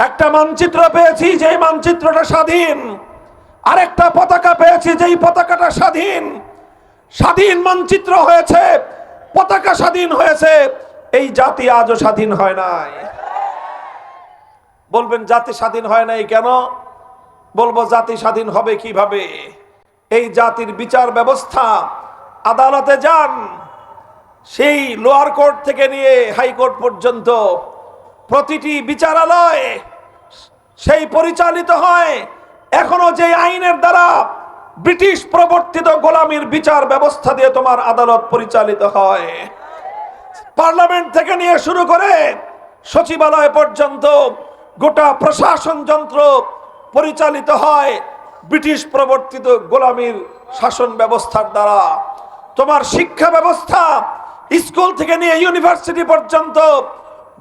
একটা মানচিত্র পেয়েছি, যেই মানচিত্রটা স্বাধীন, আরেকটা পতাকা পেয়েছি, যেই পতাকাটা স্বাধীন। স্বাধীন মানচিত্র হয়েছে, পতাকা স্বাধীন হয়েছে, এই জাতি আজও স্বাধীন হয় নাই। বলবেন জাতি স্বাধীন হয় নাই কেন? বলবো জাতি স্বাধীন হবে কিভাবে? এই জাতির বিচার ব্যবস্থা, আদালতে যান, সেই লোয়ার কোর্ট থেকে নিয়ে হাইকোর্ট পর্যন্ত প্রতিটি বিচারালয় সেই পরিচালিত হয় এখনো যে আইনের দ্বারা ব্রিটিশ প্রবর্তিত গোলামীর বিচার ব্যবস্থা দিয়ে তোমার আদালত পরিচালিত হয়। পার্লামেন্ট থেকে নিয়ে শুরু করে সচিবালয় পর্যন্ত গোটা প্রশাসন যন্ত্র পরিচালিত হয় ব্রিটিশ প্রবর্তিত গোলামীর শাসন ব্যবস্থার দ্বারা। তোমার শিক্ষা ব্যবস্থা স্কুল থেকে নিয়ে ইউনিভার্সিটি পর্যন্ত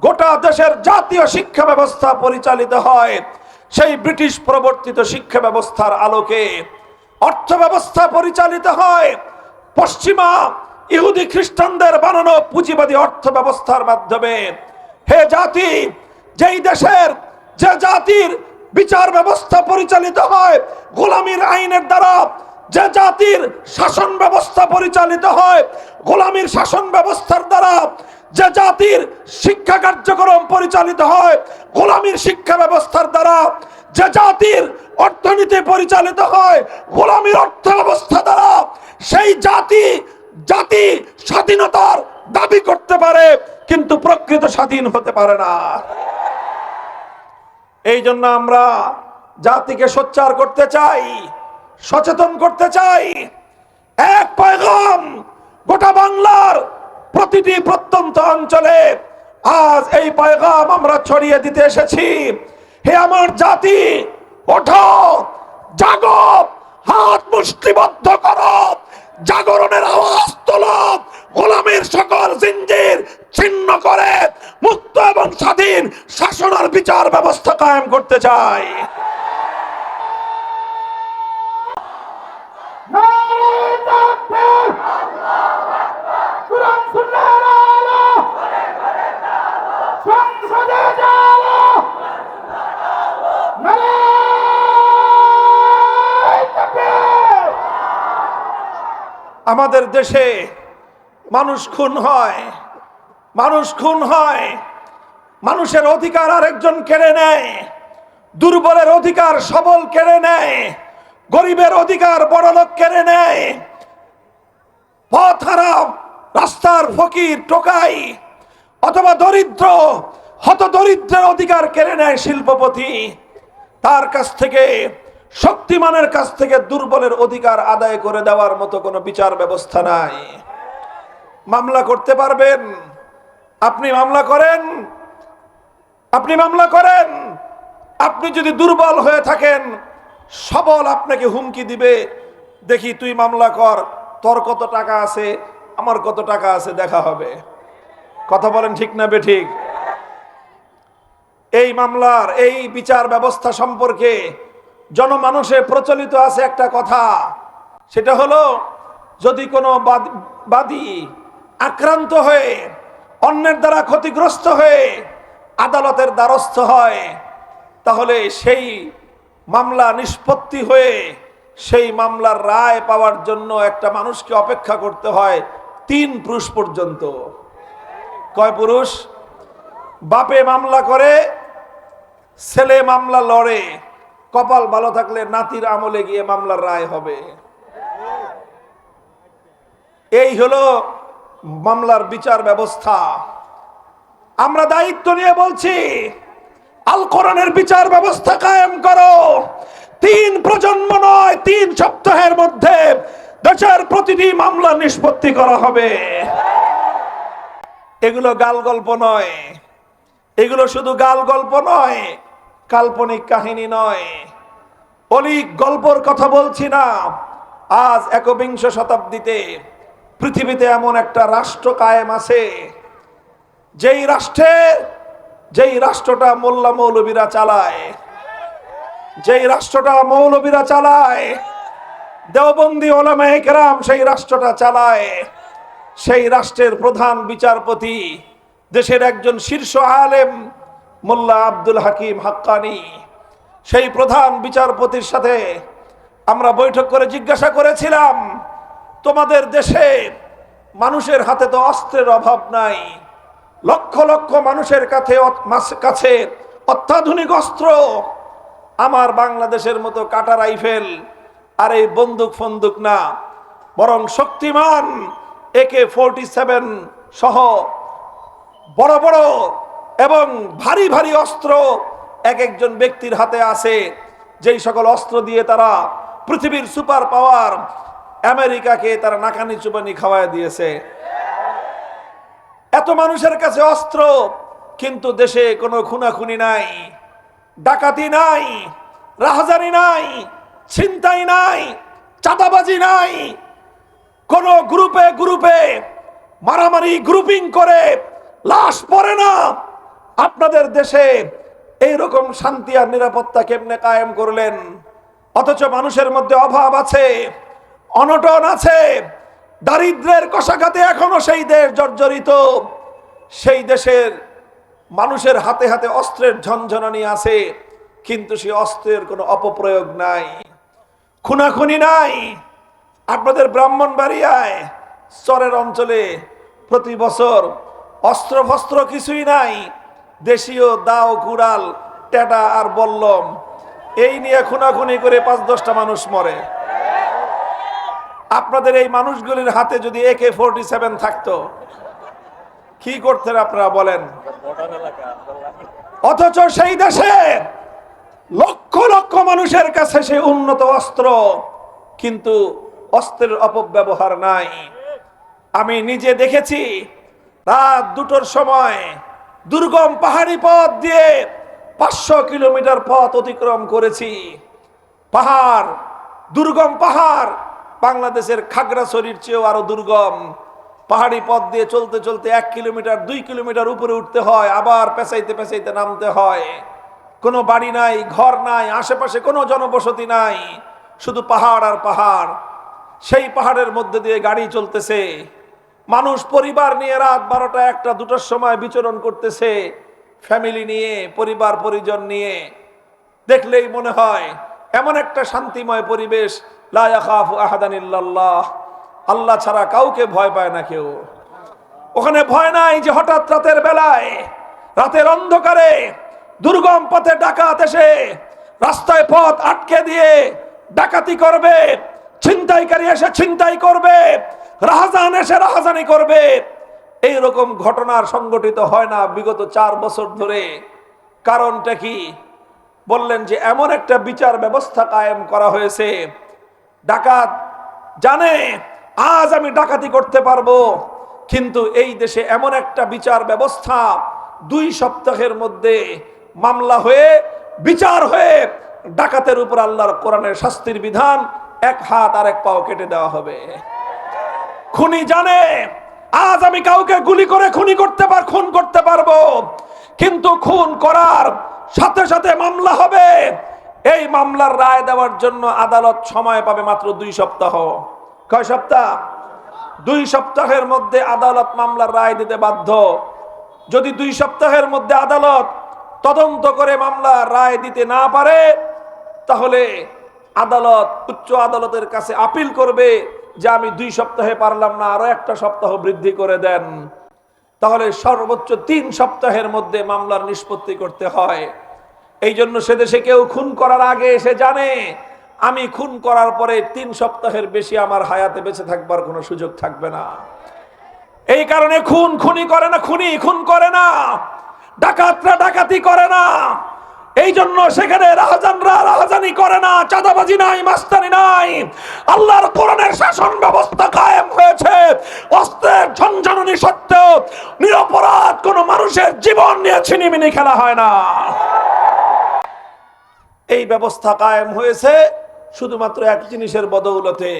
গোটা দেশের জাতীয় শিক্ষা ব্যবস্থা পরিচালিত হয় সেই ব্রিটিশ প্রবর্তিত শিক্ষা ব্যবস্থার আলোকে। অর্থ ব্যবস্থা পরিচালিত হয় পশ্চিমা ইহুদি খ্রিস্টানদের বানানো পুঁজিবাদী অর্থ ব্যবস্থার মাধ্যমে। হে জাতি, যেই দেশের, যে জাতির বিচার ব্যবস্থা পরিচালিত হয় গোলামীর আইনের দ্বারা, যে জাতির শাসন ব্যবস্থা পরিচালিত হয় গোলামীর শাসন ব্যবস্থার দ্বারা, যে জাতির শিক্ষা কার্যক্রম পরিচালিত হয় গোলামীর শিক্ষা ব্যবস্থার দ্বারা, যে জাতির অর্থনীতি পরিচালিত হয় গোলামীর অর্থ ব্যবস্থা দ্বারা, সেই জাতি স্বাধীনতার দাবি করতে পারে কিন্তু প্রকৃত স্বাধীন হতে পারে না। এই জন্য আমরা জাতিকে সোচ্চার করতে চাই, সচেতন করতে চাই। এক পয়গাম গোটা বাংলার প্রতিটি প্রত্যন্ত অঞ্চলে আজ এই পয়গাম আমরা ছড়িয়ে দিতে এসেছি। হে আমার জাতি, ওঠো, জাগো, হাত মুষ্টিবদ্ধ করো, জাগরণের আওয়াজ তোলো, গোলামীর সকল জিঞ্জির ছিন্ন করে মুক্ত এবং স্বাধীন শাসনের বিচার ব্যবস্থা কায়েম করতে চাই। আমাদের দেশে মানুষ খুন হয়, মানুষের অধিকার আরেকজন কেড়ে নেয়, দুর্বলের অধিকার সবল কেড়ে নেয়, গরিবের অধিকার বড়লোক কেড়ে নেয়, পথহারা রাস্তার ফকির টোকাই অথবা দরিদ্র হতদরিদ্রের অধিকার কেড়ে নেয় শিল্পপতি। তার কাছ থেকে, শক্তিমানের কাছ থেকে দুর্বলের অধিকার আদায় করে দেওয়ার মতো কোনো বিচার ব্যবস্থা নাই। মামলা করতে পারবেন? আপনি মামলা করেন, আপনি যদি দুর্বল হয়ে থাকেন, সবল আপনাকে হুমকি দিবে, দেখি তুই মামলা কর, তোর কত টাকা আছে, আমার কত টাকা আছে, দেখা হবে। কথা বলেন ঠিক না বেঠিক? এই মামলার, এই বিচার ব্যবস্থা সম্পর্কে জনমানসে প্রচলিত আছে একটা কথা, সেটা হলো যদি কোনো বাদী আক্রান্ত হয়ে, অন্যের দ্বারা ক্ষতিগ্রস্ত হয়ে আদালতের দ্বারস্থ হয়, তাহলে সেই মামলা নিষ্পত্তি হয়ে সেই মামলার রায় পাওয়ার জন্য একটা মানুষকে অপেক্ষা করতে হয় 3 পুরুষ পর্যন্ত। কয় পুরুষ? বাপে মামলা করে, ছেলে মামলা লড়ে, কপাল ভালো থাকলে নাতির আমলে গিয়ে মামলার রায় হবে। এই হলো মামলার বিচার ব্যবস্থা। আমরা দায়িত্ব নিয়ে বলছি, আল কোরআনের বিচার ব্যবস্থা কায়েম করো। 3 প্রজন্ম নয়, 3 সপ্তাহের মধ্যে দেশের প্রতিটি মামলা নিষ্পত্তি করা হবে। এগুলো গাল গল্প নয়, এগুলো শুধু গাল গল্প নয়, কাল্পনিক কাহিনী নয়, অলিক গল্পর কথা বলছি না। আজ 21বিংশ শতাব্দীতে পৃথিবীতে এমন একটা রাষ্ট্র কায়েম আছে, যেই রাষ্ট্রটা মোল্লা মৌলবীরা চালায়, দেওবন্দি ওলামায়ে কেরাম সেই রাষ্ট্রটা চালায়। সেই রাষ্ট্রের প্রধান বিচারপতি দেশের একজন শীর্ষ আলেম মোল্লা আব্দুল হাকিম হাক্কানি। সেই প্রধান বিচারপতির সাথে আমরা বৈঠক করে জিজ্ঞাসা করেছিলাম, তোমাদের দেশে মানুষের হাতে তো অস্ত্রের অভাব নাই, লক্ষ লক্ষ মানুষের কাছে অত্যাধুনিক অস্ত্র, আমার বাংলাদেশের মতো কাটা রাইফেল আর এই বন্দুক ফন্দুক না, বরং শক্তিমান AK-47 সহ বড় বড় এবং ভারী ভারী অস্ত্র এক একজন ব্যক্তির হাতে আছে, যেই সকল অস্ত্র দিয়ে তারা পৃথিবীর সুপার পাওয়ার আমেরিকাকে তারা নাকানি চুবানি খাওয়ায় দিয়েছে। এত মানুষের কাছে অস্ত্র, কিন্তু দেশে কোনো খুনাখুনি নাই, ডাকাতি নাই, রাহাজানি নাই, ছিনতাই নাই, চাঁদাবাজি নাই, কোন গ্রুপে গ্রুপে মারামারি গ্রুপিং করে লাশ পড়ে না। আপনাদের দেশে এইরকম শান্তি আর নিরাপত্তা কেমনে কায়েম করলেন? অথচ মানুষের মধ্যে অভাব আছে, অনটন আছে, দারিদ্র্যের কষাঘাতে এখনো সেই দেশ জর্জরিত। সেই দেশের মানুষের হাতে হাতে অস্ত্রের ঝনঝনানি আছে, কিন্তু সেই অস্ত্রের কোনো অপপ্রয়োগ নাই, খুনাখুনি নাই। আপনাদের ব্রাহ্মণবাড়িয়ায় চরের অঞ্চলে প্রতি বছর অস্ত্র ফস্ত্র কিছুই নাই, দেশীয় দাও কুড়াল টেটা আর বল্লম, এই নিয়ে খুনাখুনি করে 5-10টা মানুষ মরে। আপনাদের এই মানুষগুলির হাতে যদি AK-47 থাকতো, কি করতেন আপনারা বলেন? অথচ সেই দেশে লক্ষ লক্ষ মানুষের কাছে সে উন্নত অস্ত্র, কিন্তু অস্ত্রের অপব্যবহার নাই। আমি নিজে দেখেছি, রাত 2টোর সময় দুর্গম পাহাড়ি পথ দিয়ে 500 কিলোমিটার পথ অতিক্রম করেছি। পাহাড়, দুর্গম পাহাড়, বাংলাদেশের খাগড়াছড়ির চেয়েও আরো দুর্গম। পাহাড়ি পথ দিয়ে চলতে চলতে 1 কিলোমিটার 2 কিলোমিটার উপরে উঠতে হয়, আবার পেঁচাইতে পেঁচাইতে নামতে হয়। কোনো বাড়ি নাই, ঘর নাই, আশেপাশে কোনো জনবসতি নাই, শুধু পাহাড় আর পাহাড়। সেই পাহাড়ের মধ্যে দিয়ে গাড়ি চলতেছে, মানুষ পরিবার নিয়ে রাত 12টা 1টা 2টার সময় বিচরণ করতেছে, ফ্যামিলি নিয়ে, পরিবার পরিজন নিয়ে। দেখলেই মনে হয় এমন একটা শান্তিময় পরিবেশ, লা ইয়াখাফু আহাদান ইল্লাল্লাহ, আল্লাহ ছাড়া কাউকে ভয় পায় না কেউ। ওখানে ভয় নাই যে হঠাৎ রাতের বেলায়, রাতের অন্ধকারে দুর্গম পথে ডাকাত এসে রাস্তায় পথ আটকে দিয়ে ডাকাতি করবে, ছিনতাইকারী এসে ছিনতাই করবে, রাহাজান এসে রাহাজানি করবে। এইরকম ঘটনা সংগঠিত হয় না বিগত 4 বছর ধরে। কারণটা কি? বললেন যে এমন একটা বিচার ব্যবস্থা কায়েম করা হয়েছে, ডাকাত জানে আজ আমি ডাকাতি করতে পারবো, কিন্তু এই দেশে এমন একটা বিচার ব্যবস্থা 2 সপ্তাহের মধ্যে মামলা হয়ে বিচার হয়ে ডাকাতের উপর আল্লাহর কোরআনের শাস্তির বিধান 1 হাত আর 1 পাও কেটে দেওয়া হবে। খুনি জানে আজ আমি কাউকে গুলি করে খুন করতে পারবো, কিন্তু খুন করার সাথে সাথে মামলা হবে। এই মামলার রায় দেওয়ার জন্য আদালত সময় পাবে মাত্র 2 সপ্তাহ। কয় সপ্তাহ? 2 সপ্তাহের মধ্যে আদালত মামলার রায় দিতে বাধ্য। যদি 2 সপ্তাহের মধ্যে আদালত তদন্ত করে মামলার রায় দিতে না পারে, তাহলে আদালত উচ্চ আদালতের কাছে আপিল করবে যে আমি 2 সপ্তাহে পারলাম না, আরো 1টা সপ্তাহ বৃদ্ধি করে দেন। তাহলে সর্বোচ্চ 3 সপ্তাহের মধ্যে মামলার নিষ্পত্তি করতে হয়। এই জন্য সে দেশে কেউ খুন করার আগে সে জানে আমি খুন করার পরে 3 সপ্তাহের বেশি আমার হায়াতে বেঁচে থাকবার কোনো সুযোগ থাকবে না। এই কারণে খুনি করে না, খুন করে না, ডাকাতরা ডাকাতি করে না। এই জন্য সেখানে রাহাজানরা রাহাজানি করে না, চাঁদাবাজি নাই, মাস্তানি নাই। আল্লাহর কোরআনের শাসন ব্যবস্থা কায়েম হয়েছে। অস্ত্রের ঝনঝনানি সত্ত্বেও নিরপরাধ কোন মানুষের জীবন নিয়ে ছিনিমিনি খেলা হয় না। এই ব্যবস্থা কায়েম হয়েছে শুধুমাত্র এক জিনিসের বদৌলতে,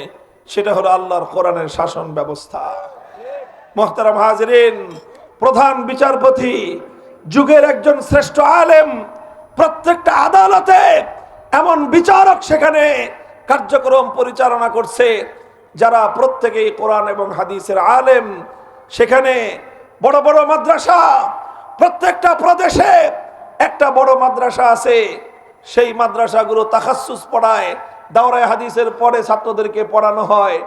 সেটা হলো আল্লাহর কোরআনের শাসন ব্যবস্থা। মুহতারাম হাজিরিন, প্রধান বিচারপতি, যুগের একজন শ্রেষ্ঠ আলেম, প্রত্যেকটা আদালতে এমন বিচারক সেখানে কার্যক্রম পরিচালনা করছে যারা প্রত্যেকেই কোরআন এবং হাদিসের আলেম। সেখানে বড় বড় মাদ্রাসা, প্রত্যেকটা প্রদেশে একটা বড় মাদ্রাসা আছে। সেই মাদ্রাসাগুলো তাখাসসুস পড়ায়, দাওরায়ে হাদিসের পরে ছাত্রদেরকে পড়ানো হয়।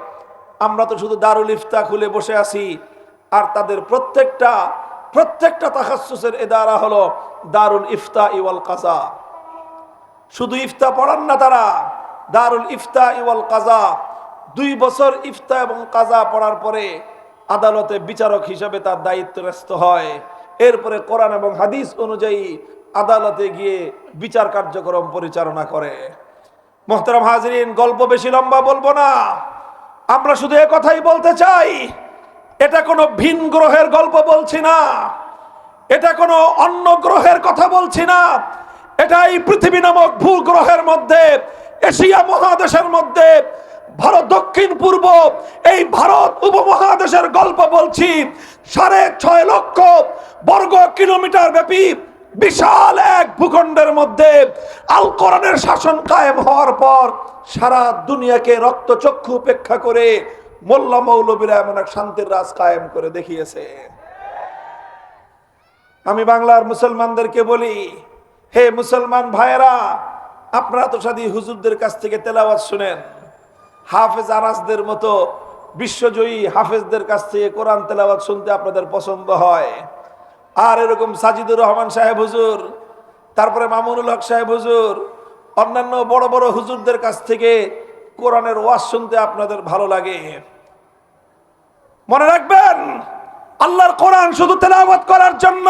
আমরা তো শুধু দারুল ইফতা খুলে বসে আছি, আর তাদের প্রত্যেকটা তাখাসসুসের ইদারা হলো দারুল ইফতা ওয়াল কাযা। শুধু ইফতা পড়ান না তারা, দারুল ইফতা ওয়াল কাযা। 2 বছর ইফতা এবং কাযা পড়ার পরে আদালতে বিচারক হিসেবে তার দায়িত্বগ্রস্ত হয়। এরপরে কোরআন এবং হাদিস অনুযায়ী আদালতে গিয়ে বিচার কার্যক্রম পরিচালনা করে। মুহতারাম হাজিরিন, গল্প বেশি লম্বা বলবো না, আমরা শুধু এ কথাই বলতে চাই, এটা কোনো ভিন গ্রহের গল্প বলছি না, এটা কোনো অন্য গ্রহের কথা বলছি না। এটা এই পৃথিবী নামক ভূগ্রহের মধ্যে, এশিয়া মহাদেশের মধ্যে, ভারত দক্ষিণ পূর্ব এই ভারত উপমহাদেশের গল্প বলছি। 6.5 লক্ষ বর্গ কিলোমিটার ব্যাপী বিশাল এক ভূখণ্ডের মধ্যে আল কোরআনের শাসন কায়েম হওয়ার পর সারা দুনিয়াকে রক্তচক্ষু উপেক্ষা করে মোল্লা মৌলবীরা এমন এক শান্তির রাজ কায়েম করে দেখিয়েছে। আমি বাংলার মুসলমানদেরকে বলি, হে মুসলমান ভাইয়েরা, আপনারা তো সাদি হুজুরদের কাছ থেকে তেলাওয়াত শুনেন, হাফেজ আরাসদের মতো বিশ্বজয়ী হাফেজদের কাছ থেকে কোরআন তেলাওয়াত শুনতে আপনাদের পছন্দ হয়। আর এরকম সাজিদুর রহমান সাহেব হুজুর, তারপরে মামুনুল হক সাহেব হুজুর, অন্যান্য বড় বড় হুজুরদের কাছ থেকে কোরআনের ওয়াজ শুনতে আপনাদের ভালো লাগে। মনে রাখবেন, আল্লাহর কোরআন শুধু তেলাওয়াত করার জন্য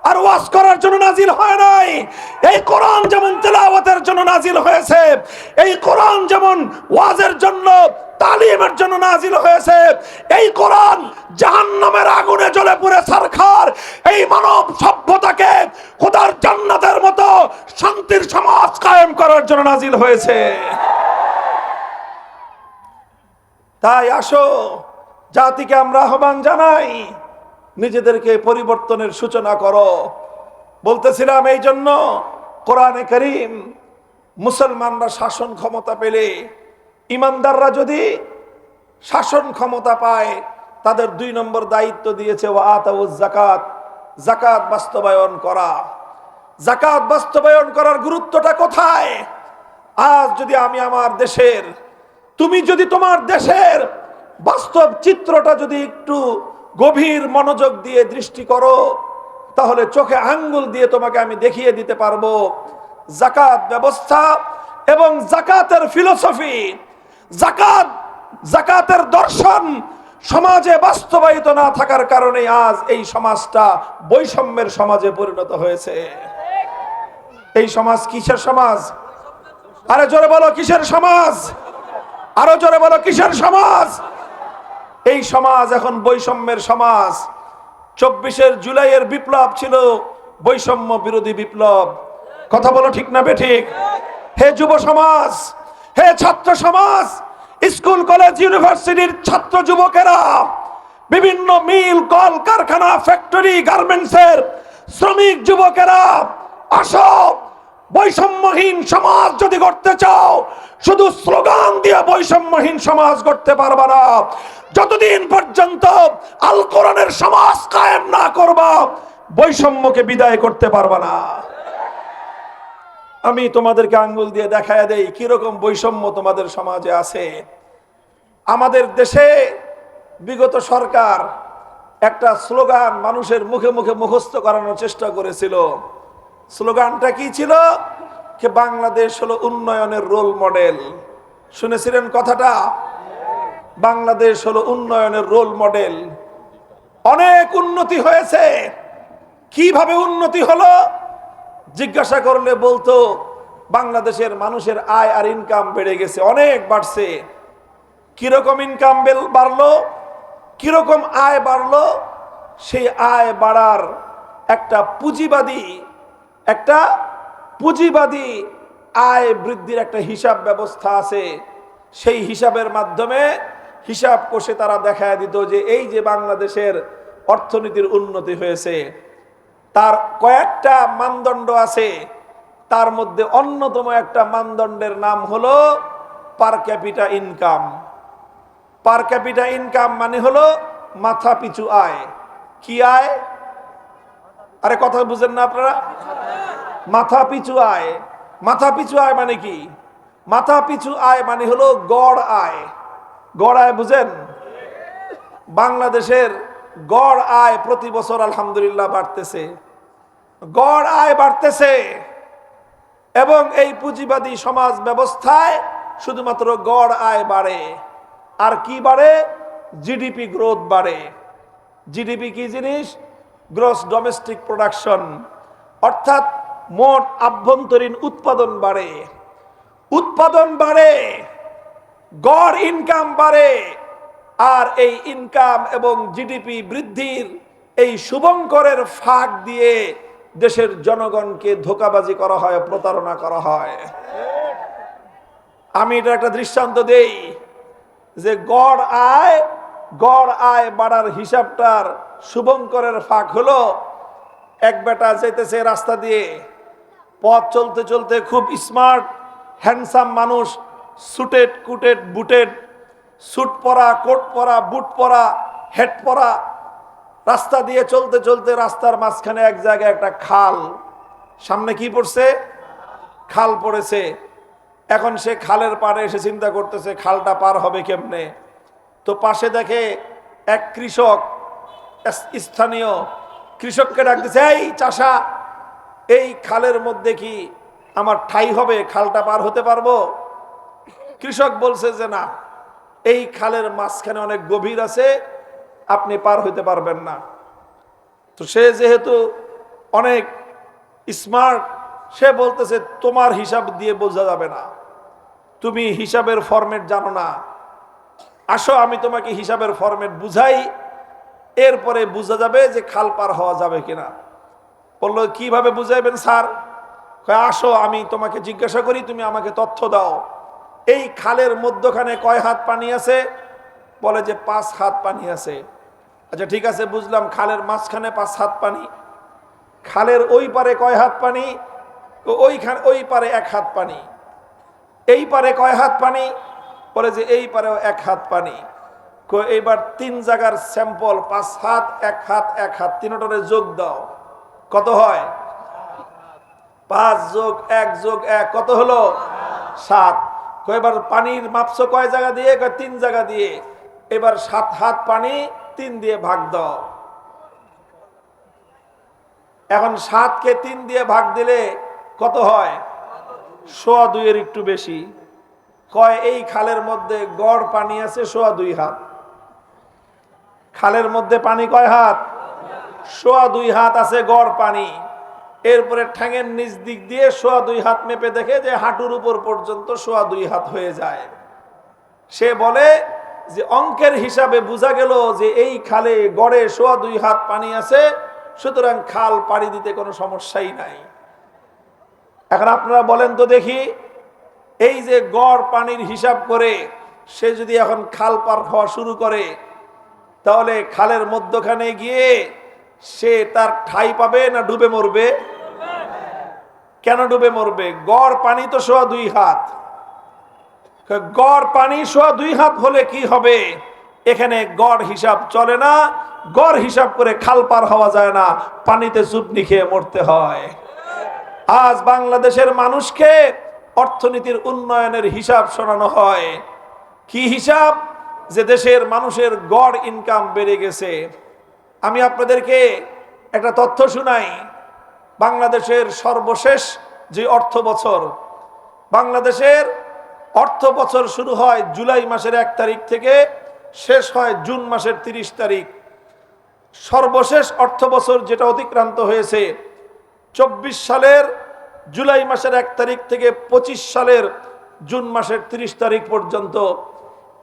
আর ওয়াজ করার জন্য নাজিল হয় নাই। এই কোরআন যেমন তেলাওয়াতের জন্য নাজিল হয়েছে, এই কোরআন যেমন ওয়াজের জন্য, তালিমের জন্য নাজিল হয়েছে, এই কোরআন জাহান্নামের আগুনে জ্বলে পুড়ে ছারখার এই মানব সভ্যতাকে খোদার জান্নাতের মতো শান্তির সমাজ কায়েম করার জন্য নাজিল হয়েছে। তাই আসো, জাতিকে আমরা আহ্বান জানাই, নিজেদেরকে পরিবর্তনের সূচনা করো। বলতেছিলাম এই জন্য কোরআনে কারীম, মুসলমানরা শাসন ক্ষমতা পেলে, ইমানদাররা যদি শাসন ক্ষমতা পায়, তাদের 2 নম্বর দায়িত্ব দিয়েছে ওয়া আতাউজ যাকাত, যাকাত বাস্তবায়ন করা। যাকাত বাস্তবায়ন করার গুরুত্বটা কোথায়? আজ যদি আমি আমার দেশের, তুমি যদি তোমার দেশের বাস্তব চিত্রটা যদি একটু গভীর মনোযোগ দিয়ে দৃষ্টি করো, তাহলে চোখে আঙ্গুল দিয়ে তোমাকে আমি দেখিয়ে দিতে পারবো যাকাত ব্যবস্থা এবং যাকাতের ফিলোসফি, যাকাতের দর্শন সমাজে বাস্তবায়িত না থাকার কারণে আজ এই সমাজটা বৈষম্যের সমাজে পরিণত হয়েছে। এই সমাজ কিসের সমাজ? আরে জোরে বলো কিসের সমাজ? আরো জোরে বলো কিসের সমাজ? এই সমাজ এখন বৈষম্যের সমাজ। 24 জুলাইয়ের বিপ্লব ছিল বৈষম্য বিরোধী বিপ্লব। কথা বলো ঠিক না বেঠিক? হে যুব সমাজ, হে ছাত্র সমাজ, স্কুল কলেজ ইউনিভার্সিটির ছাত্র যুবকেরা, বিভিন্ন মিল কল কারখানা ফ্যাক্টরি গার্মেন্টসের শ্রমিক যুবকেরা, আসো, বৈষম্যহীন সমাজ যদি গড়তে চাও, শুধু স্লোগান দিয়ে বৈষম্যহীন সমাজ গড়তে পারবা না। যতদিন পর্যন্ত আল কোরআনের সমাজ কায়েম না করবা, বৈষম্যকে বিদায় করতে পারবা না। আমি তোমাদেরকে আঙ্গুল দিয়ে দেখায় দেই কিরকম বৈষম্য তোমাদের সমাজে আছে। আমাদের দেশে বিগত সরকার একটা স্লোগান মানুষের মুখে মুখে মুখস্থ করানোর চেষ্টা করেছিল। স্লোগানটা কি ছিল? যে বাংলাদেশ হলো উন্নয়নের রোল মডেল। শুনেছিলেন কথাটা? বাংলাদেশ হলো উন্নয়নের রোল মডেল। অনেক উন্নতি হয়েছে। কিভাবে উন্নতি হলো জিজ্ঞাসা করলে বলতো বাংলাদেশের মানুষের আয় আর ইনকাম বেড়ে গেছে, অনেক বাড়ছে। কিরকম ইনকাম বাড়লো, কিরকম আয় বাড়লো? সেই আয় বাড়ার একটা পুঁজিবাদী আয় বৃদ্ধির একটা হিসাব ব্যবস্থা আছে। সেই হিসাবের মাধ্যমে হিসাব কষে তারা দেখায় দিত যে এই যে বাংলাদেশের অর্থনীতির উন্নতি হয়েছে, তার কয়েকটা মানদণ্ড আছে। তার মধ্যে অন্যতম একটা মানদণ্ডের নাম হলো পার ক্যাপিটা ইনকাম। পার ক্যাপিটা ইনকাম মানে হলো মাথা পিছু আয়। কি আয়? আরে কথা বুঝেন না আপনারা? মাথা পিছু আয়। মাথা পিছু আয় মানে কি? মাথা পিছু আয় মানে হলো গড় আয়। গড় আয় বুঝেন? বাংলাদেশের গড় আয় প্রতি বছর আলহামদুলিল্লাহ বাড়তেছে, গড় আয় বাড়তেছে। এবং এই পুঁজিবাদী সমাজ ব্যবস্থায় শুধুমাত্র গড় আয় বাড়ে। আর কি বাড়ে? জিডিপি গ্রোথ বাড়ে। জিডিপি কি জিনিস? গ্রস ডোমেস্টিক প্রোডাকশন, অর্থাৎ মোট আভ্যন্তরীণ উৎপাদন বাড়ে। উৎপাদন বাড়ে, গড় ইনকাম বাড়ে। আর এই ইনকাম এবং জিডিপি বৃদ্ধির এই শুভঙ্করের ফাঁক দিয়ে দেশের জনগণকে ধোঁকাবাজি করা হয়, প্রতারণা করা হয়। আমি এটা একটা দৃষ্টান্ত দেই যে গড় আয় বাড়ার হিসাবটার শুভঙ্করের ফাঁক হলো, এক বেটা যাইতেছে রাস্তা দিয়ে, পথ চলতে চলতে খুব স্মার্ট হ্যান্ডসাম মানুষ, সুটেড কুটেড বুটেড, স্যুট পরা, কোট পরা, বুট পরা, হেড পরা, রাস্তা দিয়ে চলতে চলতে রাস্তার মাঝখানে এক জায়গায় একটা খাল, সামনে কি পড়ছে? খাল পড়েছে। এখন সে খালের পাড়ে এসে চিন্তা করতেছে খালটা পার হবে কেমনে। তো পাশে দেখে এক কৃষক, স্থানীয় কৃষককে ডাক দিছে, এই চাষা, এই খালের মধ্যে কি আমার ঠাই হবে? খালটা পার হতে পারবো? কৃষক বলছে যে না, এই খালের মাঝখানে অনেক গভীর আছে, আপনি পার হইতে পারবেন না। তো সে যেহেতু অনেক স্মার্ট, সে বলতেছে তোমার হিসাব দিয়ে বোঝা যাবে না, তুমি হিসাবের ফরম্যাট জানো না, আসো আমি তোমাকে হিসাবের ফরম্যাট বুঝাই, এরপরে বোঝা যাবে যে খাল পার হওয়া যাবে কিনা। বললো কিভাবে বুঝাইবেন স্যার? আসো আমি তোমাকে জিজ্ঞাসা করি, তুমি আমাকে তথ্য দাও। এই খালের মধ্যখানে কয় হাত পানি আছে? বলে যে 5 হাত পানি আছে। আচ্ছা ঠিক আছে, বুঝলাম, খালের মাঝখানে 5 হাত পানি। খালের ওই পারে কয় হাত পানি? ওই পারে 1 হাত পানি। এই পারে কয় হাত পানি? বলে যে এই পারেও 1 হাত পানি। এইবার 3 জায়গার স্যাম্পল, 5 হাত 1 হাত 1 হাত, তিনটারে যোগ দাও, কত হয়? 5 যোগ 1 যোগ 1 কত হলো? 7। এবার পানির মাপছো কয় জায়গা দিয়ে? 3 জায়গা দিয়ে। এবার 7 হাত পানি 3 দিয়ে ভাগ দাও। এখন 7 কে 3 দিয়ে ভাগ দিলে কত হয়? 2.25 এর একটু বেশি। কয় এই খালের মধ্যে গড় পানি আছে 2.25 হাত। খালের মধ্যে পানি কয় হাত? 2.25 হাত আছে গড় পানি। এরপরে ঠ্যাঙের নিচ দিক দিয়ে 2.25 হাত মেপে দেখে যে হাঁটুর উপর পর্যন্ত 2.25 হাত হয়ে যায়। সে বলে যে অঙ্কের হিসাবে বোঝা গেল যে এই খালে গড়ে 2.25 হাত পানি আছে, সুতরাং খাল পাড়ি দিতে কোনো সমস্যাই নাই। এখন আপনারা বলেন তো দেখি, এই যে গড় পানির হিসাব করে সে যদি এখন খাল পার হওয়া শুরু করে, তাহলে খালের মধ্যখানে গিয়ে সে তার ঠাঁই পাবে না ডুবে মরবে? কেন ডুবে মরবে? গড় পানি তো 2.25 হাত। গড় পানি 2.25 হাত হলে কি হবে? এখানে গড় হিসাব চলে না, গড় হিসাব করে খাল পার হওয়া যায় না, পানিতে চুপনি খেয়ে মরতে হয়। আজ বাংলাদেশের মানুষকে অর্থনীতির উন্নয়নের হিসাব শোনানো হয়। কি হিসাব? যে দেশের মানুষের গড় ইনকাম বেড়ে গেছে। আমি আপনাদেরকে একটা তথ্য শুনাই। বাংলাদেশের সর্বশেষ যে অর্থ বছর, বাংলাদেশের অর্থ বছর শুরু হয় জুলাই মাসের 1 তারিখ থেকে, শেষ হয় জুন মাসের 30 তারিখ। সর্বশেষ অর্থ বছর যেটা অতিক্রান্ত হয়েছে 24 সালের জুলাই মাসের 1 তারিখ থেকে 25 সালের জুন মাসের 30 তারিখ পর্যন্ত,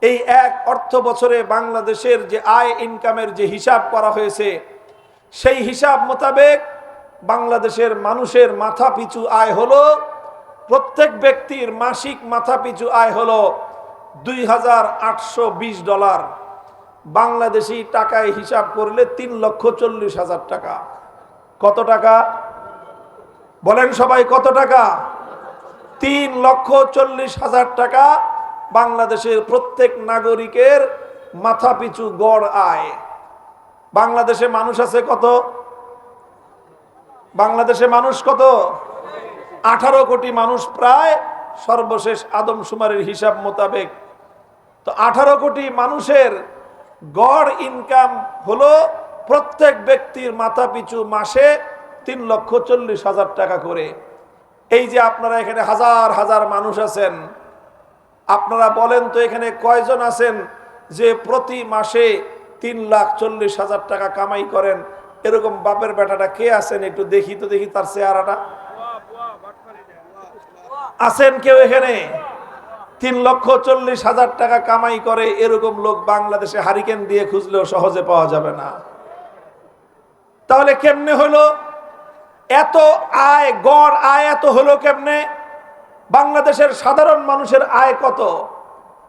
এই এক অর্থ বছরে বাংলাদেশের যে আয় ইনকামের যে হিসাব করা হয়েছে, সেই হিসাব মোতাবেক বাংলাদেশের মানুষের মাথা পিছু আয় হলো, প্রত্যেক ব্যক্তির মাসিক মাথা পিছু আয় হলো $2,820। বাংলাদেশি টাকায় হিসাব করলে 3,40,000 টাকা। কত টাকা বলেন সবাই? কত টাকা? 3,40,000 টাকা বাংলাদেশের প্রত্যেক নাগরিকের মাথা পিছু গড় আয়। বাংলাদেশে মানুষ আছে কত? বাংলাদেশে মানুষ কত? 18 কোটি মানুষ প্রায়, সর্বশেষ আদমশুমারির হিসাব মোতাবেক। তো 18 কোটি মানুষের গড় ইনকাম হলো প্রত্যেক ব্যক্তির মাথা পিছু মাসে 3,40,000 টাকা করে। এই যে আপনারা এখানে হাজার হাজার মানুষ আছেন, আপনারা বলেন তো এখানে কয়জন আছেন যে প্রতি মাসে 3,40,000 টাকা কামাই করেন? এরকম বাপের বেটাটা কে আছেন? একটু দেখি তো, দেখি তার চেহারাটা। আছেন কেউ এখানে 3,40,000 টাকা কামাই করে? এরকম লোক বাংলাদেশে হারিকেন দিয়ে খুঁজলেও সহজে পাওয়া যাবে না। তাহলে কেমনে হলো এত আয়? গড় আয় এত হলো কেমনে? বাংলাদেশের সাধারণ মানুষের আয় কত?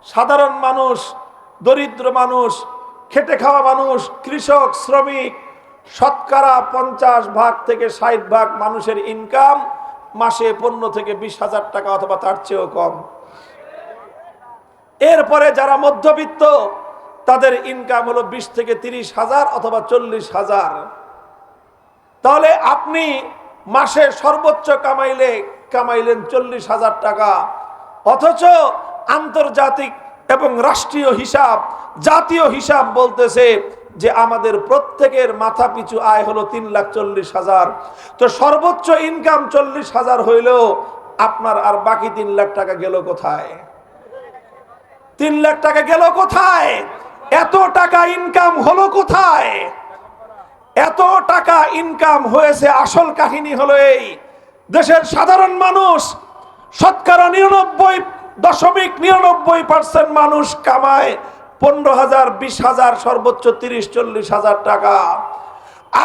সাধারণ মানুষ, দরিদ্র মানুষ, খেটে খাওয়া মানুষ, কৃষক, শ্রমিক, শতকরা 50 থেকে 60 মানুষের ইনকাম মাসে 15 থেকে 20,000 টাকা অথবা তার চেয়েও কম। এরপরে যারা মধ্যবিত্ত, তাদের ইনকাম হলো 20 থেকে 30,000 অথবা 40,000। তাহলে আপনি মাসে সর্বোচ্চ কামাইলেন 40,000 টাকা, অথচ আন্তর্জাতিক এবং রাষ্ট্রীয় হিসাব, জাতীয় হিসাব বলতেছে যে আমাদের প্রত্যেকের মাথা পিছু আয় হলো 3,40,000। তো সর্বোচ্চ ইনকাম 40,000 হইলেও আপনার আর বাকি 3 লাখ টাকা গেল কোথায়? 3 লাখ টাকা গেল কোথায়? এত টাকা ইনকাম হলো কোথায়? এত টাকা ইনকাম হয়েছে, আসল কাহিনী হলো এই, দেশের সাধারণ মানুষ শতকরা 99.99% মানুষ কামায় 15,000, 20,000, সর্বোচ্চ 30-40,000 টাকা।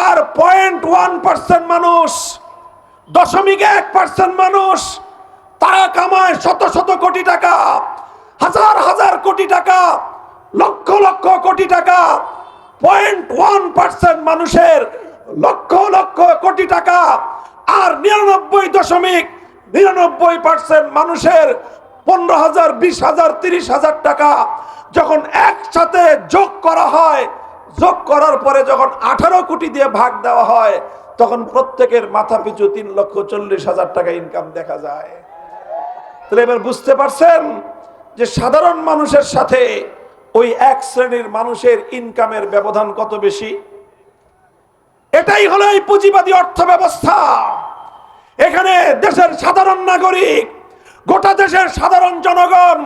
আর 0.1% মানুষ, 0.1% মানুষ, তারা কামায় শত শত কোটি টাকা, হাজার হাজার কোটি টাকা, লক্ষ লক্ষ কোটি টাকা। 0.1% মানুষের লক্ষ লক্ষ কোটি টাকা, আর 99.99% মানুষের 15,000, 20,000, 30,000 টাকা যখন একসাথে যোগ করা হয়, যোগ করার পরে যখন 18 কোটি দিয়ে ভাগ দেওয়া হয়, তখন প্রত্যেকের মাথা পিছু 3,40,000 টাকা ইনকাম দেখা যায়। তাহলে এবার বুঝতে পারছেন যে সাধারণ মানুষের সাথে ওই এক শ্রেণীর মানুষের ইনকামের ব্যবধান কত বেশি। এটাই হলো এই পুঁজিবাদী অর্থ ব্যবস্থা। এখানে দেশের সাধারণ নাগরিক, গোটা দেশের সাধারণ জনগণ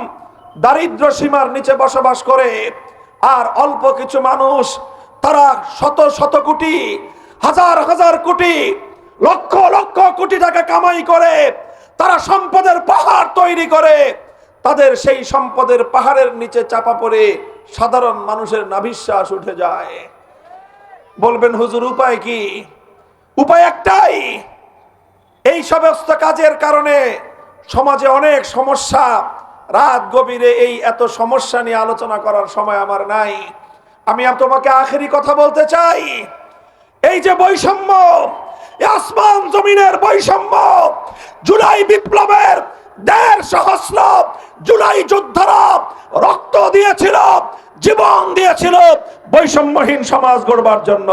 দারিদ্র সীমার নিচে বসবাস করে, আর অল্প কিছু মানুষ তারা শত শত কোটি, হাজার হাজার কোটি, লক্ষ লক্ষ কোটি টাকা কামাই করে তারা সম্পদের পাহাড় তৈরি করে। তাদের সেই সম্পদের পাহাড়ের নিচে চাপা পড়ে সাধারণ মানুষের নাভিশ্বাস উঠে যায়। বলবেন হুজুর উপায় কি? উপায় একটাই, এই সমস্ত কাজের কারণে সমাজে অনেক সমস্যা। রাত গভীরে এই এত সমস্যা নিয়ে আলোচনা করার সময় আমার নাই। আমি তোমাকে আখেরি কথা বলতে চাই, এই যে বৈষম্য, আসমান জমিনের বৈষম্য, জুলাই বিপ্লবের ১.৫ সহস্র জুলাই যোদ্ধারা রক্ত দিয়েছিল, জীবন দিয়েছিল বৈষম্যহীন সমাজ গড়বার জন্য।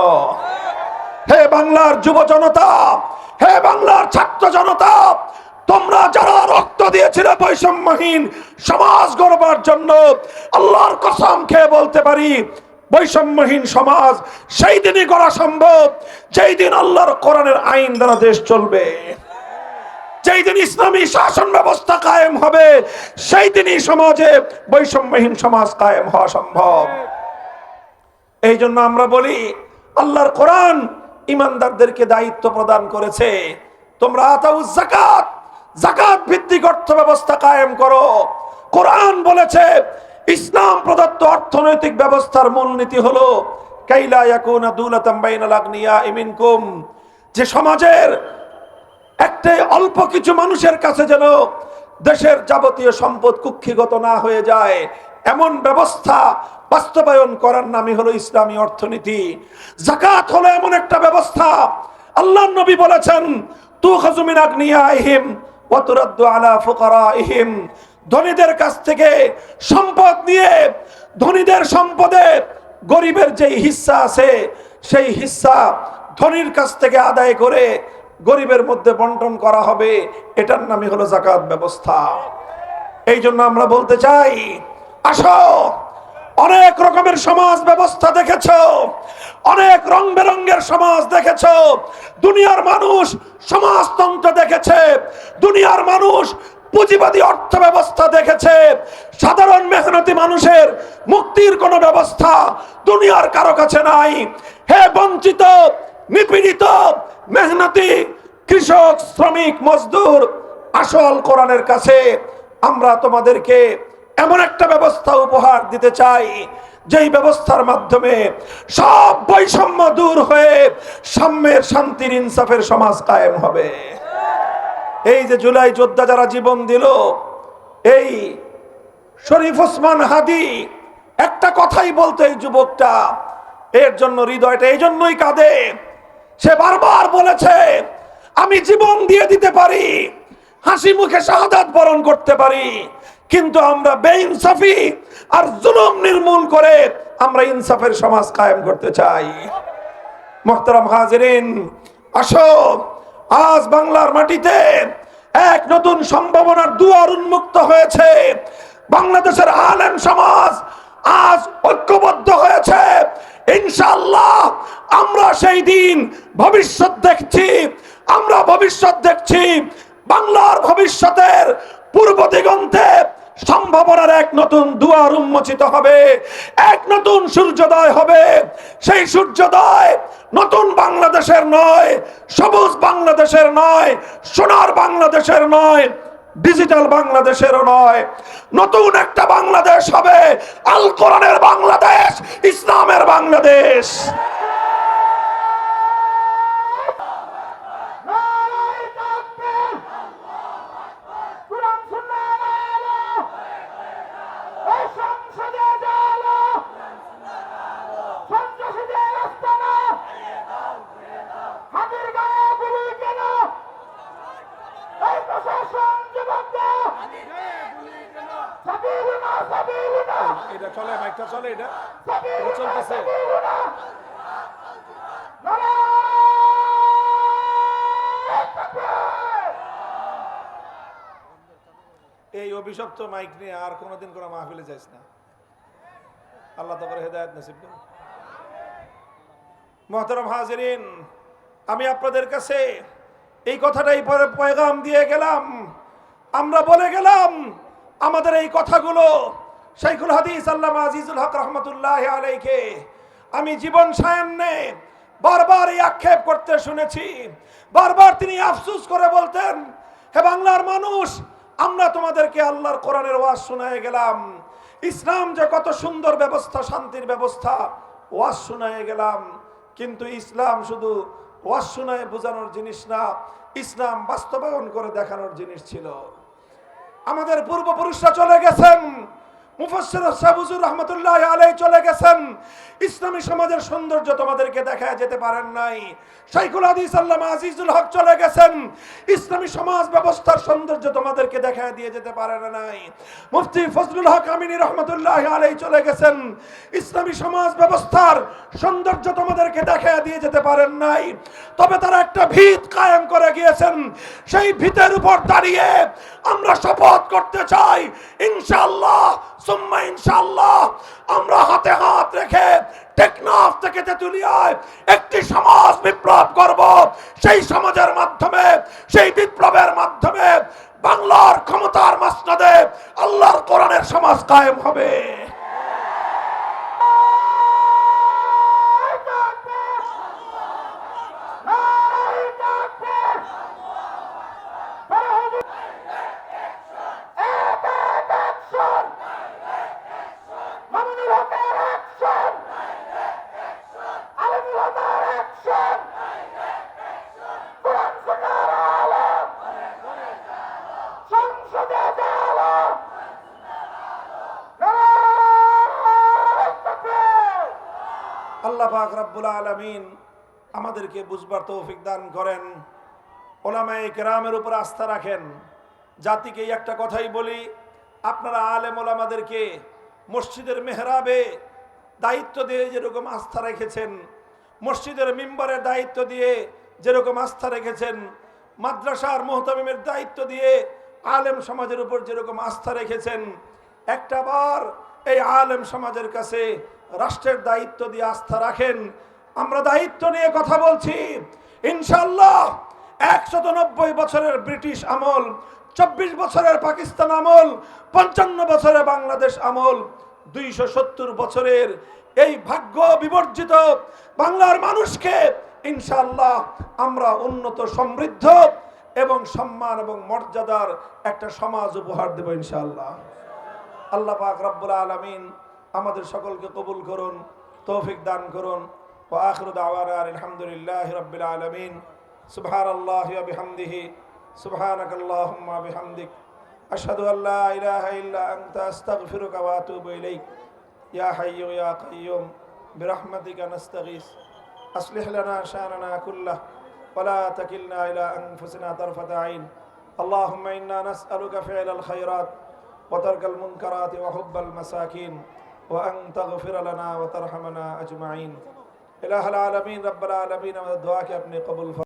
হে বাংলার যুব জনতা, হে বাংলার ছাত্র জনতা, তোমরা যারা রক্ত দিয়েছিলে বৈষম্যহীন সমাজ গড়বার জন্য, আল্লাহর কসম খেয়ে বলতে পারি বৈষম্যহীন সমাজ সেই দিনই গড়া সম্ভব যেই দিন আল্লাহর কোরআনের আইন দ্বারা দেশ চলবে, যেই দিন ইসলামী শাসন ব্যবস্থা কায়েম হবে, সেই দিনই সমাজে বৈষম্যহীন সমাজ কায়েম হওয়া সম্ভব। এই জন্য আমরা বলি আল্লাহর কোরআন ইমানদারদেরকে দায়িত্ব প্রদান করেছে, তোমরা আতাউজ যাকাত, যাকাত ভিত্তিক অর্থ ব্যবস্থা কায়েম করো। কোরআন বলেছে ইসলাম প্রদত্ত অর্থনৈতিক ব্যবস্থার মূলনীতি হলো কাইলা ইয়াকুনা দুলাতাম বাইনাল আগনিয়াই মিনকুম, যে সমাজের একটাই অল্প কিছু মানুষের কাছে যেন দেশের যাবতীয় সম্পদ কুক্ষিগত না হয়ে যায়, এমন ব্যবস্থা বাস্তবায়ন করার নামই হলো ইসলামী অর্থনীতি। যাকাত হলো এমন একটা ব্যবস্থা, আল্লাহর নবী বলেছেন তুখাযু মিন আগনিয়াইহিম ওয়া তুরাদ্দু আলা ফুকারাইহিম, ধনীদের কাছ থেকে সম্পদ নিয়ে ধনীদের সম্পদে গরিবের যে হিস্সা আছে সেই হিস্সা ধনীর কাছ থেকে আদায় করে গরিবের মধ্যে বন্টন করা হবে, এটার নামই হলো যাকাত ব্যবস্থা। এই জন্য আমরা বলতে চাই, আসো, অনেক রকমের সমাজ ব্যবস্থা দেখেছো, অনেক রং বেরঙের সমাজ দেখেছো, দুনিয়ার মানুষ সমাজতন্ত্র দেখেছে, দুনিয়ার মানুষ পুঁজিবাদী অর্থ ব্যবস্থা দেখেছে, সাধারণ মেহনতি মানুষের মুক্তির কোন ব্যবস্থা দুনিয়ার কারো কাছে নাই। হে বঞ্চিত, নিপীড়িত, মেহনতি কৃষক, শ্রমিক, মজদুর, আসল কোরআনের কাছে আমরা তোমাদেরকে এমন একটা ব্যবস্থা উপহার দিতে চাই যেই ব্যবস্থার মাধ্যমে সব বৈষম্য দূর হয়ে সাম্যের, শান্তির, ইনসাফের সমাজ কায়েম হবে। এই যে জুলাই যোদ্ধা যারা জীবন দিল, এই শরীফ ওসমান হাদি একটা কথাই বলতো, এই যুবকটা, এর জন্য হৃদয়টা এই জন্যই কাঁদে। সে বারবার বলেছে আমি জীবন দিয়ে দিতে পারি, হাসি মুখে শাহাদাত বরণ করতে পারি, কিন্তু আমরা বেইনসাফি আর জুলুম নির্মূল করে আমরা ইনসাফের সমাজ কায়েম করতে চাই। মুহতারাম হাজিরিন, আসো, আজ বাংলার মাটিতে এক নতুন সম্ভাবনার দুয়ার উন্মুক্ত হয়েছে। বাংলাদেশের আলেম সমাজ আজ ঐক্যবদ্ধ হয়েছে। ইনশাআল্লাহ আমরা সেই দিন ভবিষ্যৎ দেখছি, আমরা ভবিষ্যৎ দেখছি, বাংলার ভবিষ্যতের পূর্ব দিগন্তে সম্ভাবনার এক নতুন দুয়ার উন্মোচিত হবে, এক নতুন সূর্যোদয় হবে। সেই সূর্যোদয় নতুন বাংলাদেশের নয়, সবুজ বাংলাদেশের নয়, সোনার বাংলাদেশের নয়, ডিজিটাল বাংলাদেশেরও নয়, নতুন একটা বাংলাদেশ হবে, আল কোরআনের বাংলাদেশ, ইসলামের বাংলাদেশ। এটা চলে, মাইকটা চলে, এটা চলতেছে। এই অভিশপ্ত মাইক নিয়ে আর কোনোদিন কোনো মাহফিলে যাইস না। আল্লাহ তাআলা হেদায়েত নসিব করুন। মুহতারাম হাজিরিন, আমি আপনাদের কাছে এই কথাটাই পয়গাম দিয়ে গেলাম, আমরা বলে গেলাম আমাদের এই কথাগুলো শাইখুল হাদিস আল্লামা আজিজুল হক রহমতুল্লাহ আলাইকে আমি জীবন সায়ান্নে বারবার এই আক্ষেপ করতে শুনেছি। বারবার তিনি আফসোস করে বলতেন, হে বাংলার মানুষ, আমরা তোমাদেরকে আল্লাহর কোরআনের ওয়াজ শোনায় গেলাম, ইসলাম যে কত সুন্দর ব্যবস্থা, শান্তির ব্যবস্থা, ওয়াজ শোনায় গেলাম, কিন্তু ইসলাম শুধু ওয়াজ শোনায় বোঝানোর জিনিস না, ইসলাম বাস্তবায়ন করে দেখানোর জিনিস ছিল। আমাদের পূর্বপুরুষরা চলে গেছেন, মুফাসসির সাহেব হুজুর রাহমাতুল্লাহ আলাইহি চলে গেছেন, ইসলামী সমাজের সৌন্দর্য তোমাদেরকে দেখায় যেতে পারেন নাই। শাইখুল হাদিস আল্লামা আজিজুল হক চলে গেছেন, ইসলামী সমাজ ব্যবস্থার সৌন্দর্য তোমাদেরকে দেখায় দিয়ে যেতে পারেন নাই। মুফতি ফজলুল হক আমিনী রাহমাতুল্লাহ আলাইহি চলে গেছেন, ইসলামী সমাজ ব্যবস্থার সৌন্দর্য তোমাদেরকে দেখায় দিয়ে যেতে পারেন নাই। তবে তারা একটা ভিত কায়েম করে গিয়েছেন, সেই ভিতের উপর দাঁড়িয়ে আমরা শপথ করতে চাই, ইনশাআল্লাহ সুম্মা ইনশাআল্লাহ আমরা হাতে হাত রেখে টেকনাফ থেকে তেতুলিয়ায় একটি সমাজ বিপ্লব করব। সেই সমাজের মাধ্যমে, সেই বিপ্লবের মাধ্যমে বাংলার ক্ষমতার মাসনদে আল্লাহর কোরআনের সমাজ কায়েম হবে। আল্লাহ পাক রব্বুল আলামিন আমাদেরকে বুঝবার তৌফিক দান করেন। ওলামায়ে কেরামের উপর আস্থা রাখেন। জাতিকে একটা কথাই বলি, আপনারা আলেম ওলামাদেরকে মসজিদের মেহরাবে দায়িত্ব দিয়ে যেরকম আস্থা রেখেছেন, মসজিদের মিম্বরের দায়িত্ব দিয়ে যেরকম আস্থা রেখেছেন, মাদ্রাসার মুহতামিমের দায়িত্ব দিয়ে আলেম সমাজের উপর যেরকম আস্থা রেখেছেন, একটাবার এই আলেম সমাজের কাছে রাষ্ট্রের দায়িত্ব দিয়ে আস্থা রাখেন। আমরা দায়িত্ব নিয়ে কথা বলছি, ইনশাআল্লাহ 190 বছরের ব্রিটিশ আমল, 24 বছরের পাকিস্তান আমল, 55 বছরের বাংলাদেশ আমল, 270 বছরের এই ভাগ্য বিবর্জিত বাংলার মানুষকে ইনশাআল্লাহ আমরা উন্নত, সমৃদ্ধ এবং সম্মান এবং মর্যাদার একটা সমাজ উপহার দেব ইনশাআল্লাহ। আল্লাহ পাক রব্বুল আলামিন আমাদের সকলকে কবুল করুন, তৌফিক দান করুন। ওয়া আখিরু দাওয়ানা আলহামদুলিল্লাহি রাব্বিল আলামিন। সুবহানাল্লাহি ওয়া বিহামদিহি, সুবহানাকাল্লাহুম্মা ওয়া বিহামদিক, আশহাদু আল্লা ইলাহা ইল্লা আনতা আস্তাগফিরুকা ওয়া আতুবু ইলাইক। ইয়া হাইয়্যু ইয়া কাইয়্যুম বিরহমাতিকা নাস্তাগীস আসলিহ লানা শানানা কুল্লাহ ওয়া লা তাকিলনা ইলা আনফুসিনা তারফাতা আইন। আল্লাহুম্মা ইন্না নাসআলুকা ফি'লাল খায়রাত ওয়া তারকাল মুনকারাত ওয়া হুব্বাল মাসাকিন ওয়া আন তাগফির লানা ওয়া তারহামনা আজমাইন। ইলাহুল আলামিন, রব্বুল আলামিন, আমাদের দোয়াকে আপনি কবুল